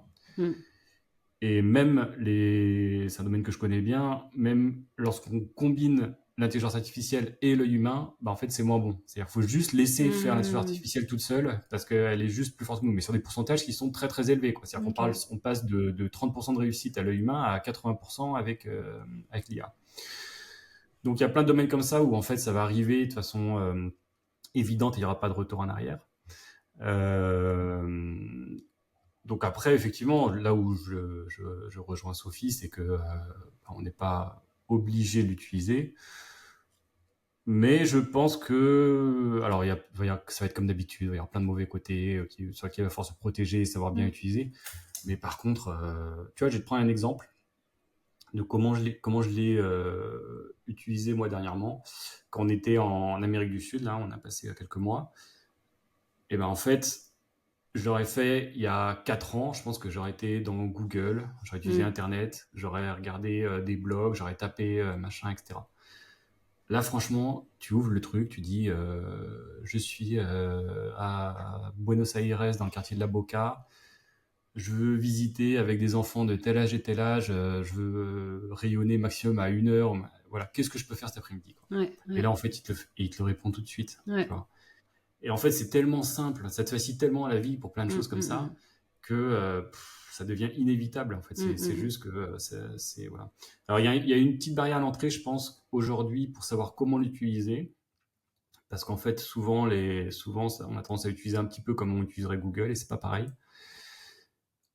Et même, c'est un domaine que je connais bien, même lorsqu'on combine l'intelligence artificielle et l'œil humain, en fait, c'est moins bon. C'est-à-dire qu'il faut juste laisser faire l'intelligence artificielle toute seule, parce qu'elle est juste plus forte que nous, mais sur des pourcentages qui sont très, très élevés, quoi. C'est-à-dire qu'on passe de 30% de réussite à l'œil humain à 80% avec l'IA. Donc, il y a plein de domaines comme ça où, en fait, ça va arriver de façon évidente et il n'y aura pas de retour en arrière. Donc après, effectivement, là où je rejoins Sophie, c'est que on n'est pas obligé de l'utiliser. Mais je pense que, alors ça va être comme d'habitude, il va y avoir plein de mauvais côtés sur lesquels il va falloir se protéger et savoir bien utiliser. Mais par contre, tu vois, je vais te prendre un exemple de comment je l'ai utilisé moi dernièrement. Quand on était en Amérique du Sud, là, on a passé quelques mois. Et en fait, je l'aurais fait il y a 4 ans, je pense que j'aurais été dans Google, j'aurais utilisé Internet, j'aurais regardé des blogs, j'aurais tapé machin, etc. Là, franchement, tu ouvres le truc, tu dis je suis à Buenos Aires, dans le quartier de La Boca, je veux visiter avec des enfants de tel âge et tel âge, je veux rayonner maximum à 1 heure, voilà, qu'est-ce que je peux faire cet après-midi, quoi. Et là, en fait, il te le répond tout de suite. Tu vois. Et en fait, c'est tellement simple, ça te facilite tellement la vie pour plein de choses comme ça, que ça devient inévitable. En fait, c'est juste que c'est voilà. Alors, il y a une petite barrière à l'entrée, je pense, aujourd'hui, pour savoir comment l'utiliser, parce qu'en fait, souvent, on a tendance à l'utiliser un petit peu comme on utiliserait Google, et c'est pas pareil.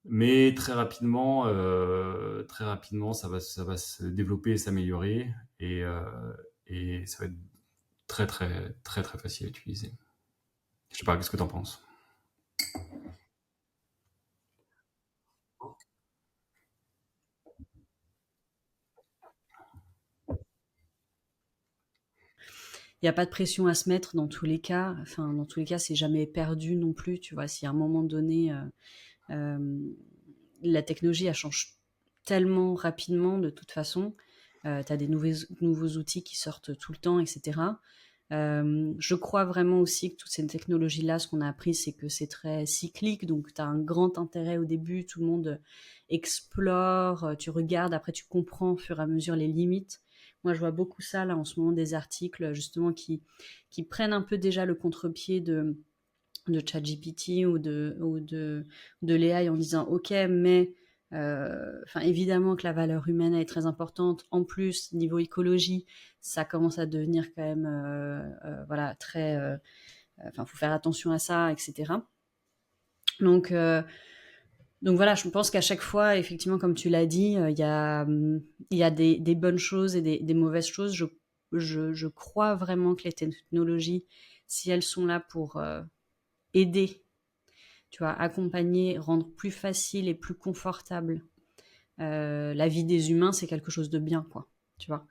Mais très rapidement, ça va se développer et s'améliorer, et ça va être très, très, très, très facile à utiliser. Je sais pas, qu'est-ce que tu en penses? Il n'y a pas de pression à se mettre dans tous les cas. Enfin, dans tous les cas, c'est jamais perdu non plus. Tu vois, si à un moment donné, la technologie, elle change tellement rapidement de toute façon. Tu as des nouveaux outils qui sortent tout le temps, etc. Je crois vraiment aussi que toutes ces technologies-là, ce qu'on a appris, c'est que c'est très cyclique. Donc, tu as un grand intérêt au début, tout le monde explore, tu regardes, après tu comprends au fur et à mesure les limites. Moi, je vois beaucoup ça là en ce moment, des articles justement qui prennent un peu déjà le contre-pied de ChatGPT ou de l'AI en disant ok, mais Enfin, évidemment que la valeur humaine est très importante. En plus, niveau écologie, ça commence à devenir quand même, voilà, très. Enfin, faut faire attention à ça, etc. Donc, donc voilà, je pense qu'à chaque fois, effectivement, comme tu l'as dit, il y a des bonnes choses et des mauvaises choses. Je crois vraiment que les technologies, si elles sont là pour aider, tu vois, accompagner, rendre plus facile et plus confortable la vie des humains, c'est quelque chose de bien, quoi. Tu vois.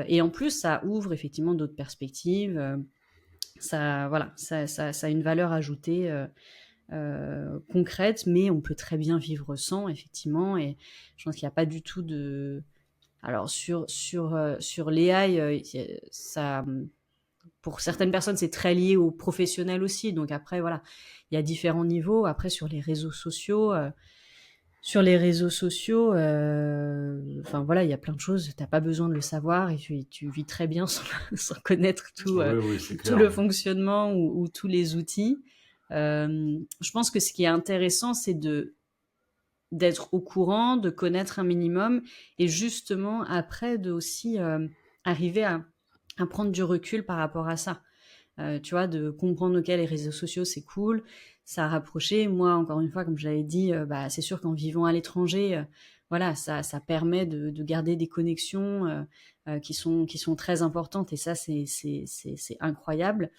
Et en plus, ça ouvre effectivement d'autres perspectives. Ça, voilà, ça a une valeur ajoutée concrète, mais on peut très bien vivre sans, effectivement. Et je pense qu'il n'y a pas du tout de. Alors sur l'AI, ça, pour certaines personnes, c'est très lié aux professionnels aussi. Donc après, voilà, il y a différents niveaux. Après, sur les réseaux sociaux, enfin voilà, il y a plein de choses. T'as pas besoin de le savoir et tu vis très bien sans connaître Oui, oui, c'est tout clair. le fonctionnement ou tous les outils. Je pense que ce qui est intéressant, c'est d'être au courant, de connaître un minimum et justement après de aussi arriver à prendre du recul par rapport à ça. Tu vois, de comprendre ok, les réseaux sociaux c'est cool, ça a rapproché. Moi, encore une fois, comme je l'avais dit, bah, c'est sûr qu'en vivant à l'étranger, voilà, ça permet de garder des connexions qui sont très importantes et ça, c'est incroyable.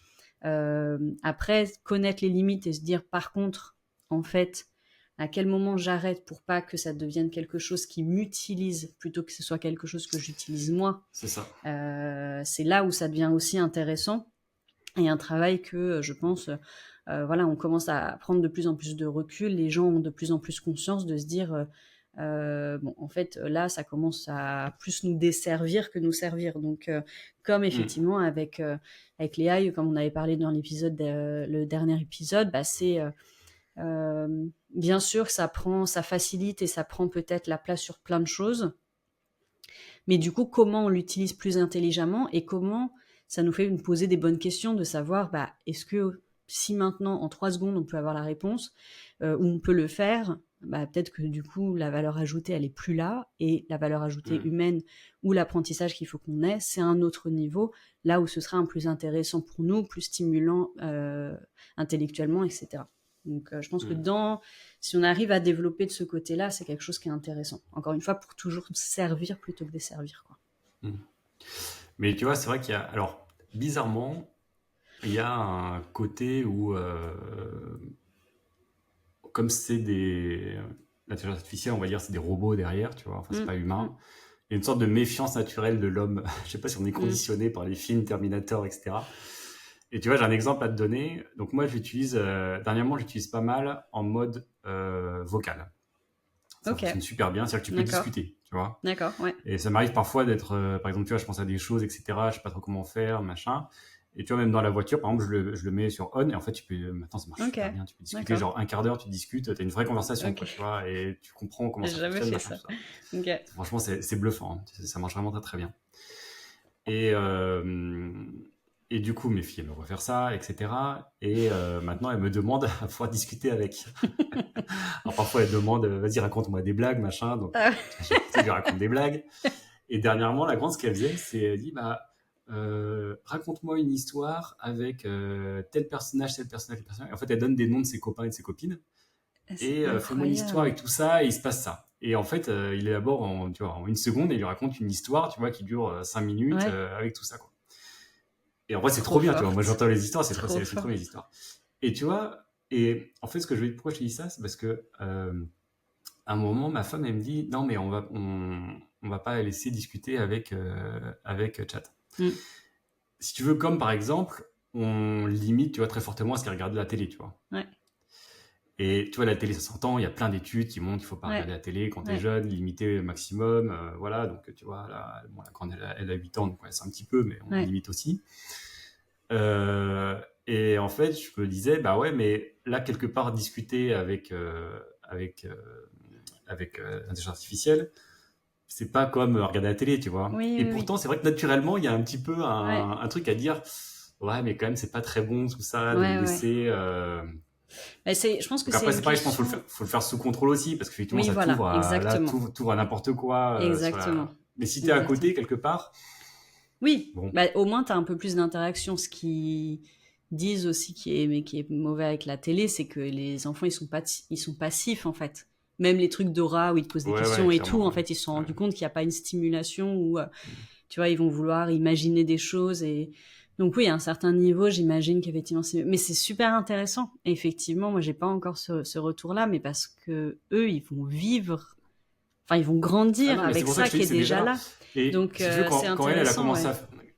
Après, connaître les limites et se dire par contre, en fait, à quel moment j'arrête pour pas que ça devienne quelque chose qui m'utilise plutôt que ce soit quelque chose que j'utilise moi. C'est ça. C'est là où ça devient aussi intéressant et un travail que je pense, voilà, on commence à prendre de plus en plus de recul. Les gens ont de plus en plus conscience de se dire, bon, en fait, là, ça commence à plus nous desservir que nous servir. Donc, comme Mm. effectivement avec les AI, comme on avait parlé dans l'épisode, le dernier épisode, bah, c'est bien sûr que ça facilite et ça prend peut-être la place sur plein de choses. Mais du coup, comment on l'utilise plus intelligemment et comment ça nous fait nous poser des bonnes questions de savoir, bah, est-ce que si maintenant, en 3 secondes, on peut avoir la réponse, ou on peut le faire, bah, peut-être que du coup, la valeur ajoutée, elle est plus là, et la valeur ajoutée Mm. humaine ou l'apprentissage qu'il faut qu'on ait, c'est un autre niveau, là où ce sera un plus intéressant pour nous, plus stimulant intellectuellement, etc. Donc, je pense que Mm. si on arrive à développer de ce côté-là, c'est quelque chose qui est intéressant. Encore une fois, pour toujours servir plutôt que desservir, quoi. Mm. Mais tu vois, c'est vrai qu'il y a. Alors, bizarrement, il y a un côté où, comme c'est des. L'intelligence artificielle, on va dire, c'est des robots derrière, tu vois, enfin, c'est Mm, pas humain. mm, Il y a une sorte de méfiance naturelle de l'homme. Je sais pas si on est mm. conditionné par les films Terminator, etc. Et tu vois, j'ai un exemple à te donner. Donc, moi, dernièrement, j'utilise pas mal en mode vocal. Ça Ok, fonctionne super bien, c'est-à-dire que tu peux d'accord, discuter, tu vois. d'accord, ouais. Et ça m'arrive parfois d'être, par exemple, tu vois, je pense à des choses, etc. Je sais pas trop comment faire, machin. Et tu vois, même dans la voiture, par exemple, je le mets sur on et en fait, maintenant, ça marche Ok, super bien. Tu peux discuter d'accord, genre un quart d'heure, tu discutes, t'as une vraie conversation, quoi, ok. tu vois, et tu comprends comment J'ai ça jamais fonctionne, fait machin, ça. tout ça. Ok, Franchement, c'est bluffant, hein. Ça marche vraiment très très bien. Et, et du coup, mes filles, elles me voient faire ça, etc. Et maintenant, elles me demandent à pouvoir discuter avec. Alors parfois, elles demandent, vas-y, raconte-moi des blagues, machin. Donc, ah, je lui raconte des blagues. Et dernièrement, la grande, ce qu'elle faisait, c'est elle dit, bah, raconte-moi une histoire avec tel personnage, tel personnage, tel personnage. Et en fait, elle donne des noms de ses copains et de ses copines. c'est Et fais-moi une histoire incroyable. avec tout ça, et il se passe ça. Et en fait, il élabore tu vois, en une seconde, et il lui raconte une histoire, tu vois, qui dure 5 minutes Ouais, avec tout ça, quoi. Et en vrai, c'est trop trop bien, tu vois. Moi, forte, j'entends les histoires, trop c'est trop bien les forte. histoires. Et tu vois, et en fait, pourquoi je te dis ça, c'est parce que à un moment, ma femme, elle me dit, non, mais on va pas laisser discuter avec Chat. Mm, Si tu veux, comme par exemple, on limite, tu vois, très fortement à ce qu'elle regarde la télé, tu vois. ouais, Et tu vois, la télé, ça s'entend, il y a plein d'études qui montrent qu'il faut pas ouais, regarder la télé quand t'es ouais. jeune, limiter au maximum, voilà. Donc, tu vois, là, bon, la grande, elle a 8 ans, donc ouais, c'est un petit peu, mais on Ouais. limite aussi. Et en fait, je me disais, bah ouais, mais là, quelque part, discuter avec l'intelligence artificielle, c'est pas comme regarder la télé, tu vois. Oui, Et oui, oui. pourtant, c'est vrai que naturellement, il y a un petit peu Ouais, un truc à dire, ouais, mais quand même, c'est pas très bon tout ça de ouais, ouais. laisser. Mais je pense que Donc c'est après, une c'est pareil, je pense qu'il question. faut le faire sous contrôle aussi, parce qu'effectivement, Oui, ça voilà, t'ouvre à, là, exactement. t'ouvre à n'importe quoi sur Exactement. la... Mais si t'es à Exactement. côté, quelque part, Oui, bon, bah, au moins tu as un peu plus d'interaction. Ce qu'ils disent aussi qui est mauvais avec la télé, c'est que les enfants ils sont passifs en fait. Même les trucs d'aura où ils te posent des ouais, questions et tout, clairement, en ouais. fait ils se sont Ouais. rendus compte qu'il n'y a pas une stimulation où tu vois ils vont vouloir imaginer des choses et donc oui à un certain niveau j'imagine qu'effectivement mais c'est super intéressant. Et effectivement moi j'ai pas encore ce retour là mais parce que eux ils vont vivre, enfin ils vont Ah grandir non, mais c'est avec pour ça que ça je te qui dis, est c'est déjà déjà là. là. Et Donc si tu veux, c'est quand elle a intéressant, commencé ouais.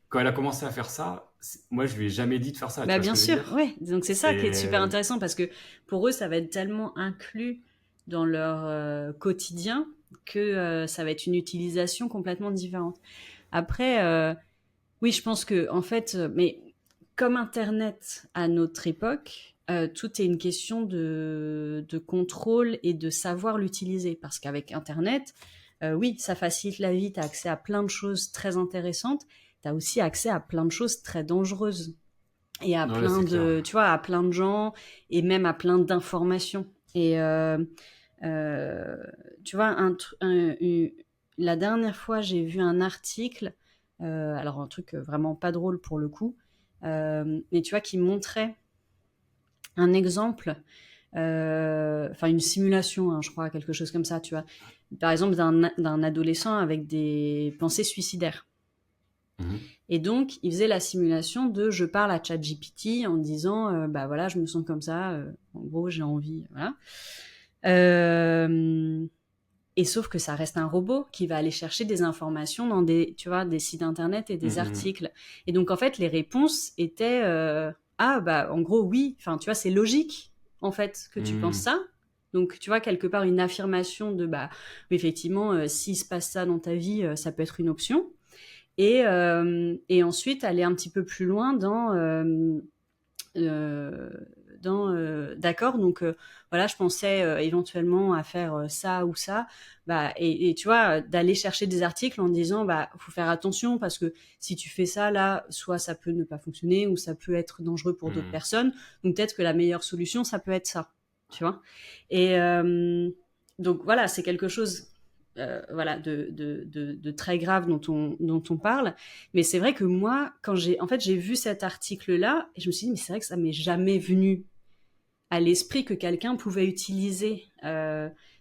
quand elle a commencé à faire ça, moi, je lui ai jamais dit de faire ça, tu Bah vois ce bien que je veux sûr, dire? ouais. Donc c'est ça qui est super C'est... intéressant parce que pour eux, ça va être tellement inclus dans leur quotidien que ça va être une utilisation complètement différente. Après, oui, je pense que en fait, mais comme Internet à notre époque, tout est une question de contrôle et de savoir l'utiliser. Parce qu'avec Internet, oui, ça facilite la vie, tu as accès à plein de choses très intéressantes, tu as aussi accès à plein de choses très dangereuses et à Ouais, plein c'est clair. de, tu vois, à plein de gens et même à plein d'informations. Et euh, tu vois, la dernière fois, j'ai vu un article, alors un truc vraiment pas drôle pour le coup, mais tu vois, qui montrait un exemple, enfin une simulation, hein, je crois, quelque chose comme ça, tu vois, par exemple d'un adolescent avec des pensées suicidaires. Mhm. Et donc, il faisait la simulation de je parle à ChatGPT en disant bah voilà, je me sens comme ça, en gros, j'ai envie, voilà. Euh, et sauf que ça reste un robot qui va aller chercher des informations dans des, tu vois, des sites internet et des Mhm. articles. Et donc, en fait, les réponses étaient ah bah en gros oui, enfin tu vois, c'est logique en fait que tu penses Mhm. ça. Donc, tu vois, quelque part, une affirmation de bah, oui, effectivement, s'il se passe ça dans ta vie, ça peut être une option. Et ensuite aller un petit peu plus loin euh, d'accord, donc voilà, je pensais éventuellement à faire ça ou ça, bah, et tu vois, d'aller chercher des articles en disant, bah, faut faire attention parce que si tu fais ça là, soit ça peut ne pas fonctionner ou ça peut être dangereux pour d'autres Mhm. personnes, donc peut-être que la meilleure solution, ça peut être ça, tu vois. Et donc voilà, c'est quelque chose voilà, de très grave dont on parle. Mais c'est vrai que moi, quand j'ai vu cet article-là, et je me suis dit, mais c'est vrai que ça m'est jamais venu à l'esprit que quelqu'un pouvait utiliser,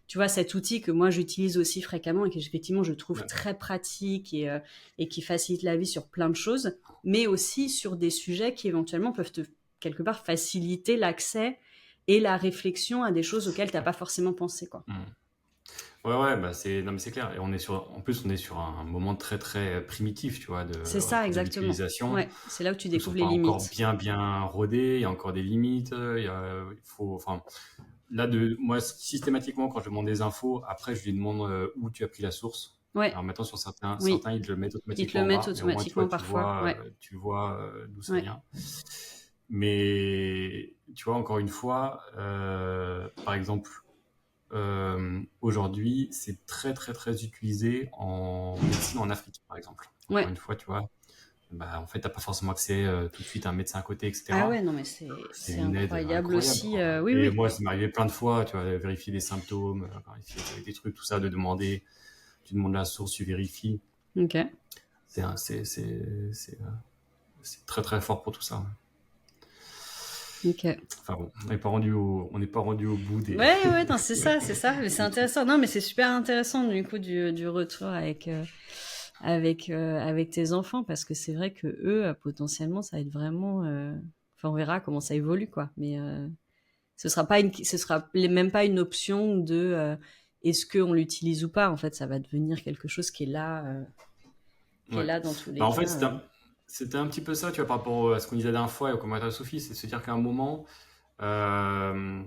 tu vois, cet outil que moi j'utilise aussi fréquemment et que effectivement je trouve Ouais. très pratique et qui facilite la vie sur plein de choses, mais aussi sur des sujets qui éventuellement peuvent te quelque part faciliter l'accès et la réflexion à des choses auxquelles t'as pas forcément pensé, quoi. Mhm. Ouais, bah non, mais c'est clair. Et en plus, on est sur un moment très, très primitif, tu vois, C'est ça, de exactement. l'utilisation. Ouais, c'est là où tu Ils sont découvres les pas encore limites. bien, bien rodés. Il y a encore des limites. Il faut, enfin, là, moi, systématiquement, quand je demande des infos, après, je lui demande où tu as pris la source. Ouais, Alors maintenant, sur oui. certains, ils le mettent Ils te le automatiquement en mettent bas, mais au moins, tu vois, automatiquement parfois. Ouais, tu vois d'où ça ouais, vient. Mais tu vois, encore une fois, par exemple, aujourd'hui, c'est très, très, très utilisé en médecine en Afrique, par exemple. Encore ouais. une fois, tu vois, bah, en fait, t'as pas forcément accès tout de suite à un médecin à côté, Ah etc. ouais, non, mais c'est C'est c'est une aide incroyable incroyable, aussi. quoi. Oui, Et oui. moi, ça m'est arrivé plein de fois, tu vois, vérifier des symptômes, vérifier des trucs, tout ça, de demander, tu demandes la source, tu vérifies. Ok, C'est un- c'est très, très fort pour tout ça. ok. Enfin bon, on n'est pas rendu au bout Ouais, ouais, non, c'est ça, c'est ça. Mais c'est des trucs. intéressant. Non, mais c'est super intéressant du coup du retour avec tes enfants parce que c'est vrai que eux, potentiellement, ça va être vraiment. Enfin, on verra comment ça évolue, quoi. Mais ce sera même pas une option de est-ce qu'on l'utilise ou pas. En fait, ça va devenir quelque chose qui est Ouais. là dans tous Bah, les en fait, cas. c'était un petit peu ça, tu vois, par rapport à ce qu'on disait la dernière fois et au commentaire de Sophie, c'est de se dire qu'à un moment, euh,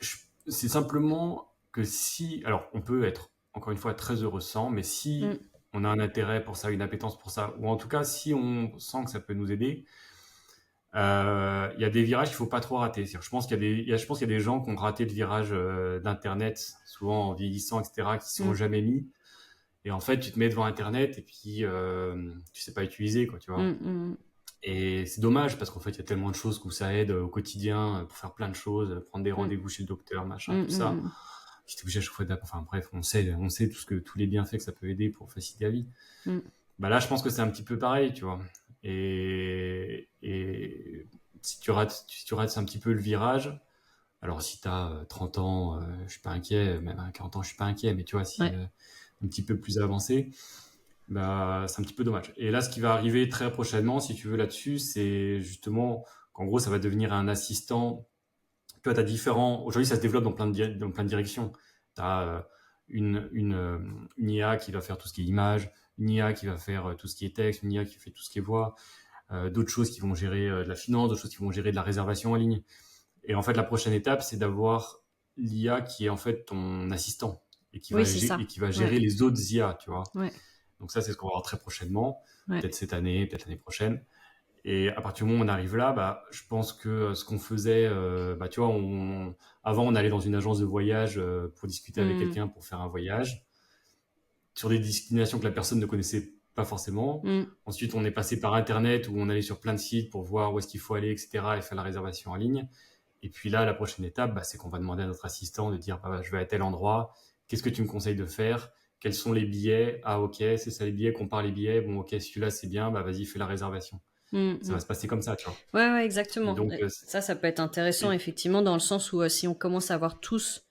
je- c'est simplement que si, alors on peut être, encore une fois, très heureux sans, mais si Mm. on a un intérêt pour ça, une appétence pour ça, ou en tout cas, si on sent que ça peut nous aider, il y a des virages qu'il faut pas trop rater. Je pense qu'il y a je pense qu'il y a des gens qui ont raté le virage d'Internet, souvent en vieillissant, etc., qui s'y sont Mm. jamais mis. Et en fait, tu te mets devant Internet et puis tu sais pas utiliser, quoi, tu Mm. vois. Mm. Et c'est dommage parce qu'en fait, il y a tellement de choses où ça aide au quotidien pour faire plein de choses, prendre des Mm. rendez-vous chez le docteur, machin, tout ça. Mm. J'étais obligé à chaque fois enfin bref, on sait tous les bienfaits que ça peut aider pour faciliter la vie. Mm. Bah là, je pense que c'est un petit peu pareil, tu vois. Et si tu rates un petit peu le virage, alors si t'as 30 ans, je suis pas inquiet, même à 40 ans, je suis pas inquiet, mais tu vois, si Ouais. un petit peu plus avancé, bah, c'est un petit peu dommage. Et là, ce qui va arriver très prochainement, si tu veux, là-dessus, c'est justement qu'en gros, ça va devenir un assistant. Tu vois, t'as différents. Aujourd'hui, ça se développe dans plein de directions. Tu as une IA qui va faire tout ce qui est image, une IA qui va faire tout ce qui est texte, une IA qui fait tout ce qui est voix, d'autres choses qui vont gérer de la finance, d'autres choses qui vont gérer de la réservation en ligne. Et en fait, la prochaine étape, c'est d'avoir l'IA qui est en fait ton assistant et qui Oui, va, c'est gé- ça. et qui va Ouais. gérer les autres IA, tu vois. Ouais. Donc ça, c'est ce qu'on va voir très prochainement, Ouais. peut-être cette année, peut-être l'année prochaine. Et à partir du moment où on arrive là, bah, je pense que ce qu'on faisait, bah, tu vois, avant, on allait dans une agence de voyage pour discuter avec Mm. quelqu'un pour faire un voyage sur des destinations que la personne ne connaissait pas forcément. Mm. Ensuite, on est passé par Internet où on allait sur plein de sites pour voir où est-ce qu'il faut aller, etc. et faire la réservation en ligne. Et puis là, la prochaine étape, bah, c'est qu'on va demander à notre assistant de dire, bah, je vais à tel endroit, qu'est-ce que tu me conseilles de faire? Quels sont les billets? Ah, ok, c'est ça les billets, compare les billets. Bon, ok, celui-là, c'est bien, bah, vas-y, fais la réservation. Mm. Ça va Mm. se passer comme ça, tu vois. Ouais, ouais, Et exactement. donc, Ça peut être intéressant, et- effectivement, dans le sens où si on commence à voir tous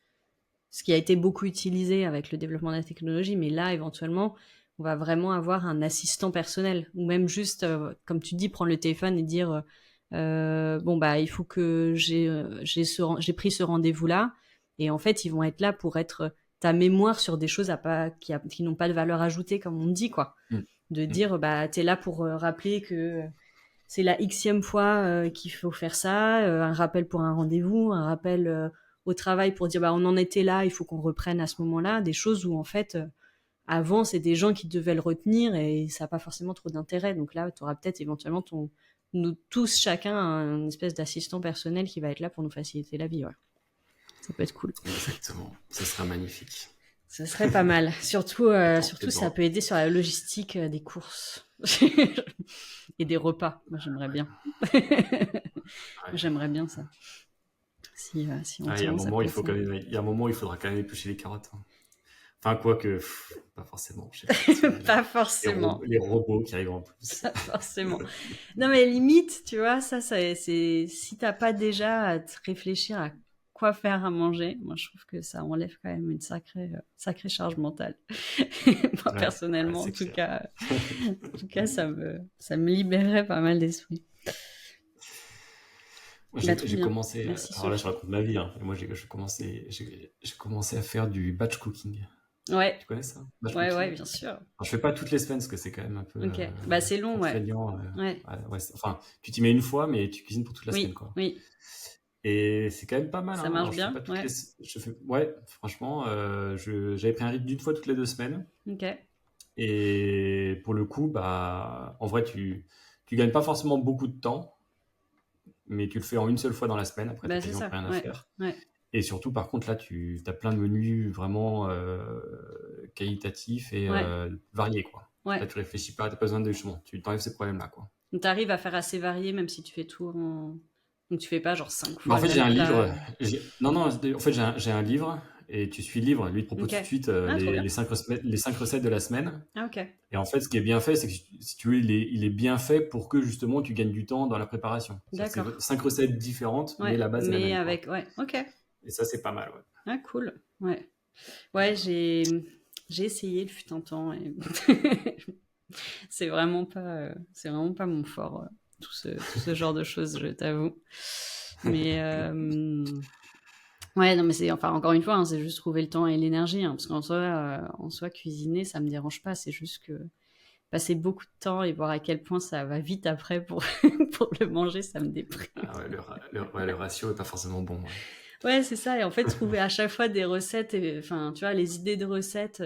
ce qui a été beaucoup utilisé avec le développement de la technologie, mais là, éventuellement, on va vraiment avoir un assistant personnel, ou même juste, comme tu dis, prendre le téléphone et dire, bon, bah, il faut que j'ai pris ce rendez-vous-là, et en fait, ils vont être là pour être ta mémoire sur des choses qui n'ont pas de valeur ajoutée, comme on dit, quoi. Mm, De mm. dire, bah, t'es là pour rappeler que c'est la xème fois qu'il faut faire ça, un rappel pour un rendez-vous, un rappel au travail pour dire bah on en était là, il faut qu'on reprenne à ce moment-là, des choses où en fait avant c'est des gens qui devaient le retenir et ça n'a pas forcément trop d'intérêt. Donc là tu auras peut-être éventuellement nous tous chacun un espèce d'assistant personnel qui va être là pour nous faciliter la vie. Ouais. Ça peut être cool. Exactement. Ce sera magnifique. Ça serait pas mal. Surtout, Attends, surtout ça peut aider sur la logistique des courses et des repas. Moi j'aimerais bien. Ouais. J'aimerais bien ça. Si on Ah, il y a un tient, ça moment, peut il être faut ça. quand même, il y a un moment, il faudra quand même éplucher les carottes, hein. Enfin, quoique, pas forcément. Je sais pas. Parce qu'il y a Pas les, forcément. les robots qui arrivent en plus. Pas forcément. Non, mais limite, tu vois, c'est, si t'as pas déjà à te réfléchir à quoi faire à manger, moi, je trouve que ça enlève quand même une sacrée charge mentale. Moi, Ouais, ouais, personnellement, c'est clair. en tout cas, ça me libérerait pas mal d'esprit. Moi, Bah, j'ai trop j'ai bien. commencé, Merci, alors là, je Sophie. raconte ma vie, hein. Moi, j'ai commencé à faire du batch cooking. Ouais, Tu connais ça? Batch ouais, cooking? bien sûr. Alors, je fais pas toutes les semaines parce que c'est quand même un peu Ok. Bah, c'est long, ouais. contraignant. Ouais. Ouais, ouais, enfin, tu t'y mets une fois, mais tu cuisines pour toute la semaine, Oui, quoi. oui. Et c'est quand même pas mal, Ça hein. marche Alors, je fais bien, pas toutes ouais. les, ouais, franchement, j'avais pris un rythme d'une fois toutes les 2 semaines. Ok. Et pour le coup, bah, en vrai, tu gagnes pas forcément beaucoup de temps, mais tu le fais en une seule fois dans la semaine. Après, t'as Bah, c'est quasiment ça, plus rien à ouais. faire. Ouais. Et surtout, par contre, là, tu as plein de menus vraiment qualitatifs et Ouais. variés, quoi. Là, Ouais. tu réfléchis pas, t'as pas besoin de justement, tu t'enlèves ces problèmes-là, quoi. Donc, t'arrives à faire assez varié, même si tu fais tout en... Donc, tu fais pas genre 5 Bah, fois en le fait, j'ai même un plat. livre. Non, non, en fait, j'ai un livre et tu suis le livre. Lui, il te propose Ok. tout de suite Ah, trop les bien. 5 recettes de la semaine. Ah, ok. Et en fait, ce qui est bien fait, c'est que si tu veux, il est bien fait pour que justement tu gagnes du temps dans la préparation. C'est D'accord. 5 recettes différentes, mais Ouais. la base est la Mais même, quoi. avec... Ouais. Ok. Et ça, c'est pas mal, ouais. Ah, cool. Ouais. Ouais, j'ai essayé le fut un temps et c'est vraiment pas mon fort, tout ce genre de choses, je t'avoue. Mais ouais, non, mais c'est enfin encore une fois, hein, c'est juste trouver le temps et l'énergie, hein, parce en soi, cuisiner, ça me dérange pas. C'est juste que passer beaucoup de temps et voir à quel point ça va vite après pour pour le manger, ça me déprime. Ah ouais, ouais, le ratio est pas forcément bon, ouais. Ouais, c'est ça. Et en fait, trouver à chaque fois des recettes, enfin, tu vois, les idées de recettes,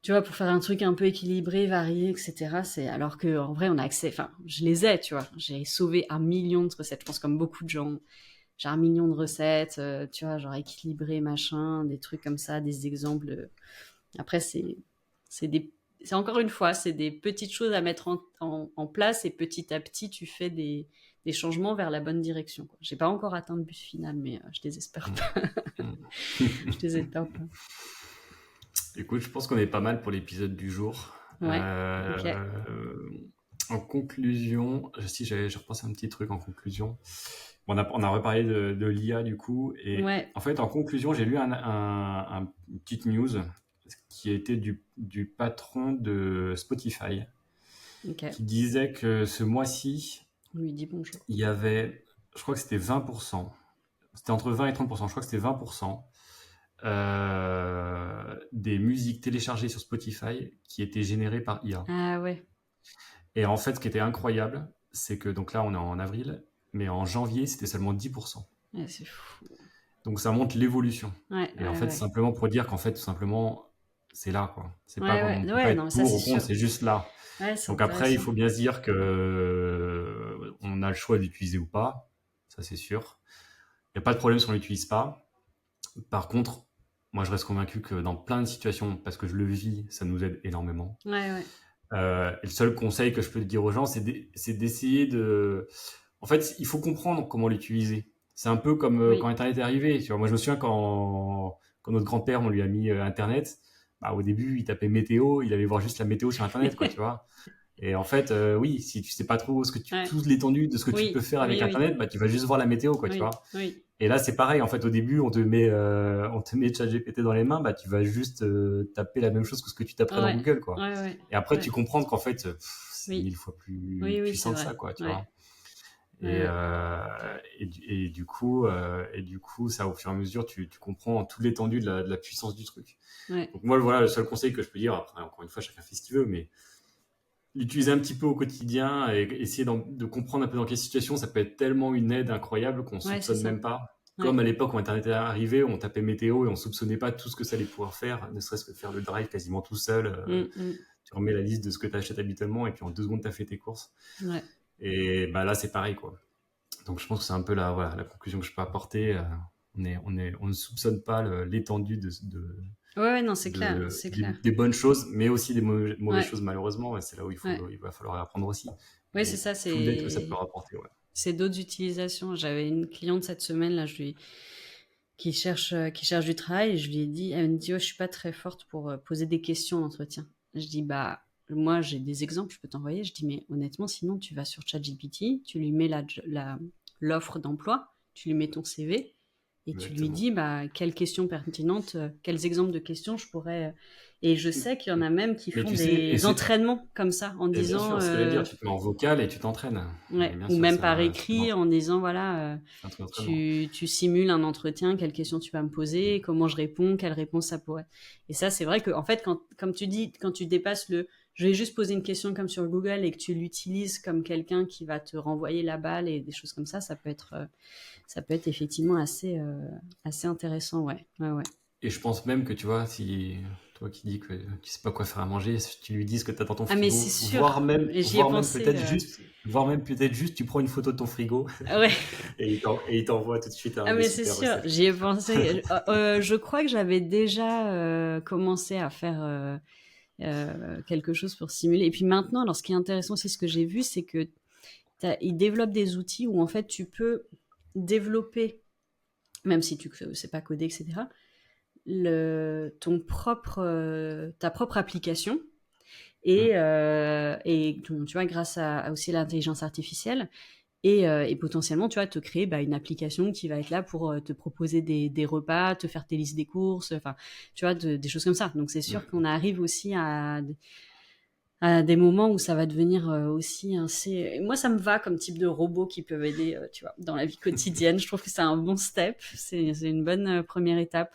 tu vois, pour faire un truc un peu équilibré, varié, etc. C'est alors que en vrai, on a accès. Enfin, je les ai, tu vois. J'ai sauvé un million de recettes. Je pense comme beaucoup de gens. J'ai un million de recettes, tu vois, genre équilibré, machin, des trucs comme ça, des exemples. Après, c'est des c'est encore une fois, c'est des petites choses à mettre en place et petit à petit, tu fais des changements vers la bonne direction, quoi. J'ai pas encore atteint le but final, mais je désespère pas. Je désespère pas. Écoute, je pense qu'on est pas mal pour l'épisode du jour. Ouais, ok. En conclusion, si je repense à un petit truc en conclusion. On a reparlé de l'IA du coup, et Ouais, en fait, en conclusion, j'ai lu une petite news qui était du patron de Spotify, ok. qui disait que ce mois-ci, On lui dit bonjour. il y avait, je crois que c'était 20%, c'était entre 20 et 30%, je crois que c'était 20% des musiques téléchargées sur Spotify qui étaient générées par IA. Ah ouais. Et en fait, ce qui était incroyable, c'est que donc là, on est en avril, mais en janvier, c'était seulement 10%. Ouais, c'est fou. Donc ça montre l'évolution. Ouais, Et en ouais, fait, ouais. simplement pour dire qu'en fait, tout simplement, c'est là, quoi. C'est pas, Ouais, on ouais, peut pas ouais, être non, mais ça pour c'est ou contre, sûr. c'est juste là. Ouais, c'est Donc après, il intéressant. faut bien se dire que on a le choix d'utiliser ou pas. Ça, c'est sûr. Il n'y a pas de problème si on l'utilise pas. Par contre, moi, je reste convaincu que dans plein de situations, parce que je le vis, ça nous aide énormément. Ouais, ouais. Et le seul conseil que je peux dire aux gens, c'est d'essayer de... En fait, il faut comprendre comment l'utiliser. C'est un peu comme quand Oui. Internet est arrivé. Tu vois, moi, je me souviens quand notre grand-père, on lui a mis Internet, bah, au début, il tapait météo, il allait voir juste la météo sur Internet, quoi, tu vois. Et en fait, oui, si tu sais pas trop Ouais. toute l'étendue de ce que tu peux Oui, faire avec oui, oui, Internet, bah, tu vas juste voir la météo, quoi, tu oui, vois. oui. Et là, c'est pareil. En fait, au début, on te met ChatGPT dans les mains, bah, tu vas juste taper la même chose que ce que tu taperais dans Ouais, Google, quoi. ouais, ouais, Et après, tu ouais. comprends qu'en fait, c'est Oui, 1000 fois plus oui, oui, c'est puissant que vrai. ça, quoi, tu Ouais, vois. ouais, Et, ouais. euh, et du coup, ça, au fur et à mesure, tu comprends toute l'étendue de la puissance du truc. Ouais, Donc moi, voilà, le seul conseil que je peux dire, après, encore une fois, chacun fait ce qu'il veut, mais l'utiliser un petit peu au quotidien et essayer de comprendre un peu dans quelle situation, ça peut être tellement une aide incroyable qu'on ouais, c'est soupçonne ça. même pas. Ouais. Comme à l'époque où Internet est arrivé, on tapait météo et on soupçonnait pas tout ce que ça allait pouvoir faire, ne serait-ce que faire le drive quasiment tout seul. Mm, mm. Tu remets la liste de ce que tu achètes habituellement et puis en 2 secondes, tu as fait tes courses. Ouais. Et bah là, c'est pareil, quoi. Donc je pense que c'est un peu la conclusion que je peux apporter. On ne soupçonne pas l'étendue Ouais, ouais, non, c'est clair, c'est clair. des bonnes choses, mais aussi des mauvaises Ouais, choses, malheureusement. Et c'est là où ouais. il va falloir apprendre aussi. Ouais, c'est Mais ça, tout l'aide que ça peut rapporter, ouais. c'est d'autres utilisations. J'avais une cliente cette semaine, là, qui cherche du travail, et je lui ai dit, elle me dit, oh, je suis pas très forte pour poser des questions en entretien. Je dis, bah, moi, j'ai des exemples, je peux t'envoyer. Je dis, mais honnêtement, sinon, tu vas sur ChatGPT, tu lui mets l'offre d'emploi, tu lui mets ton CV, et tu lui Exactement. dis, bah, quelles questions pertinentes, quels exemples de questions je pourrais. Et je sais qu'il y en a même qui Mais font tu sais, des entraînements comme ça, en et bien disant, sûr, ce que j'allais dire, tu te mets en vocal et tu t'entraînes. Mais ouais, bien ou sûr, même par ça, écrit en disant voilà, c'est un truc d'entraînement. tu simules un entretien, quelles questions tu vas me poser, comment je réponds, quelle réponse ça pourrait. Et ça, c'est vrai que en fait, comme tu dis, quand tu dépasses je vais juste poser une question comme sur Google et que tu l'utilises comme quelqu'un qui va te renvoyer la balle et des choses comme ça peut être effectivement assez intéressant, ouais, ouais, ouais. Et je pense même que tu vois, si toi qui dis que tu sais pas quoi faire à manger, si tu lui dis ce que tu as dans ton Ah mais c'est frigo, sûr, j'y ai pensé. voire même peut-être juste, tu prends une photo de ton frigo Ouais. et il t'envoie tout de suite Ah des mais c'est super sûr, recettes. j'y ai pensé. Je crois que j'avais déjà commencé à faire quelque chose pour simuler. Et puis maintenant, alors ce qui est intéressant aussi, ce que j'ai vu, c'est que ils développent des outils où en fait tu peux développer, même si tu ne sais pas coder, etc., ta propre application. Mm. Et tu vois, grâce à aussi l'intelligence artificielle, et potentiellement, tu vois, te créer une application qui va être là pour te proposer des repas, te faire tes listes des courses, enfin, tu vois, des choses comme ça. Donc, c'est sûr qu'on Mm. arrive aussi à des moments où ça va devenir aussi assez. Moi, ça me va comme type de robot qui peuvent aider, tu vois, dans la vie quotidienne. Je trouve que c'est un bon step, c'est une bonne première étape.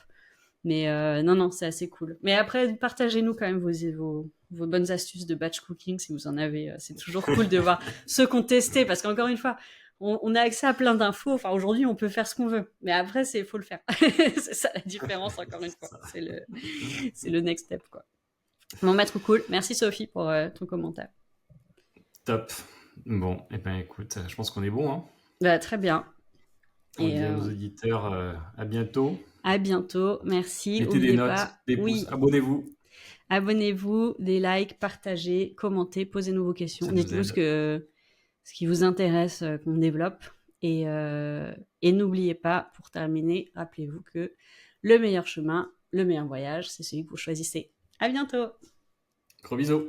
Mais non, non, c'est assez cool. Mais après, partagez-nous quand même vos bonnes astuces de batch cooking si vous en avez. C'est toujours cool de voir ceux qu'on testé parce qu'encore une fois, on a accès à plein d'infos. Enfin, aujourd'hui, on peut faire ce qu'on veut. Mais après, faut le faire. C'est ça la différence, encore une fois. C'est le next step, quoi. Bon, bah, trop cool. Merci Sophie pour ton commentaire. Top. Bon, et ben écoute, je pense qu'on est bon, hein. Bah, très bien. On Et dit à nos auditeurs à bientôt. à bientôt. Merci. Mettez des Oubliez notes, pas. des pouces, Oui, abonnez-vous. Abonnez-vous, des likes, partagez, commentez, posez-nous vos questions. Ça nous Dites-nous aide. ce qui vous intéresse qu'on développe. Et n'oubliez pas, pour terminer, rappelez-vous que le meilleur chemin, le meilleur voyage, c'est celui que vous choisissez. À bientôt! Gros bisous.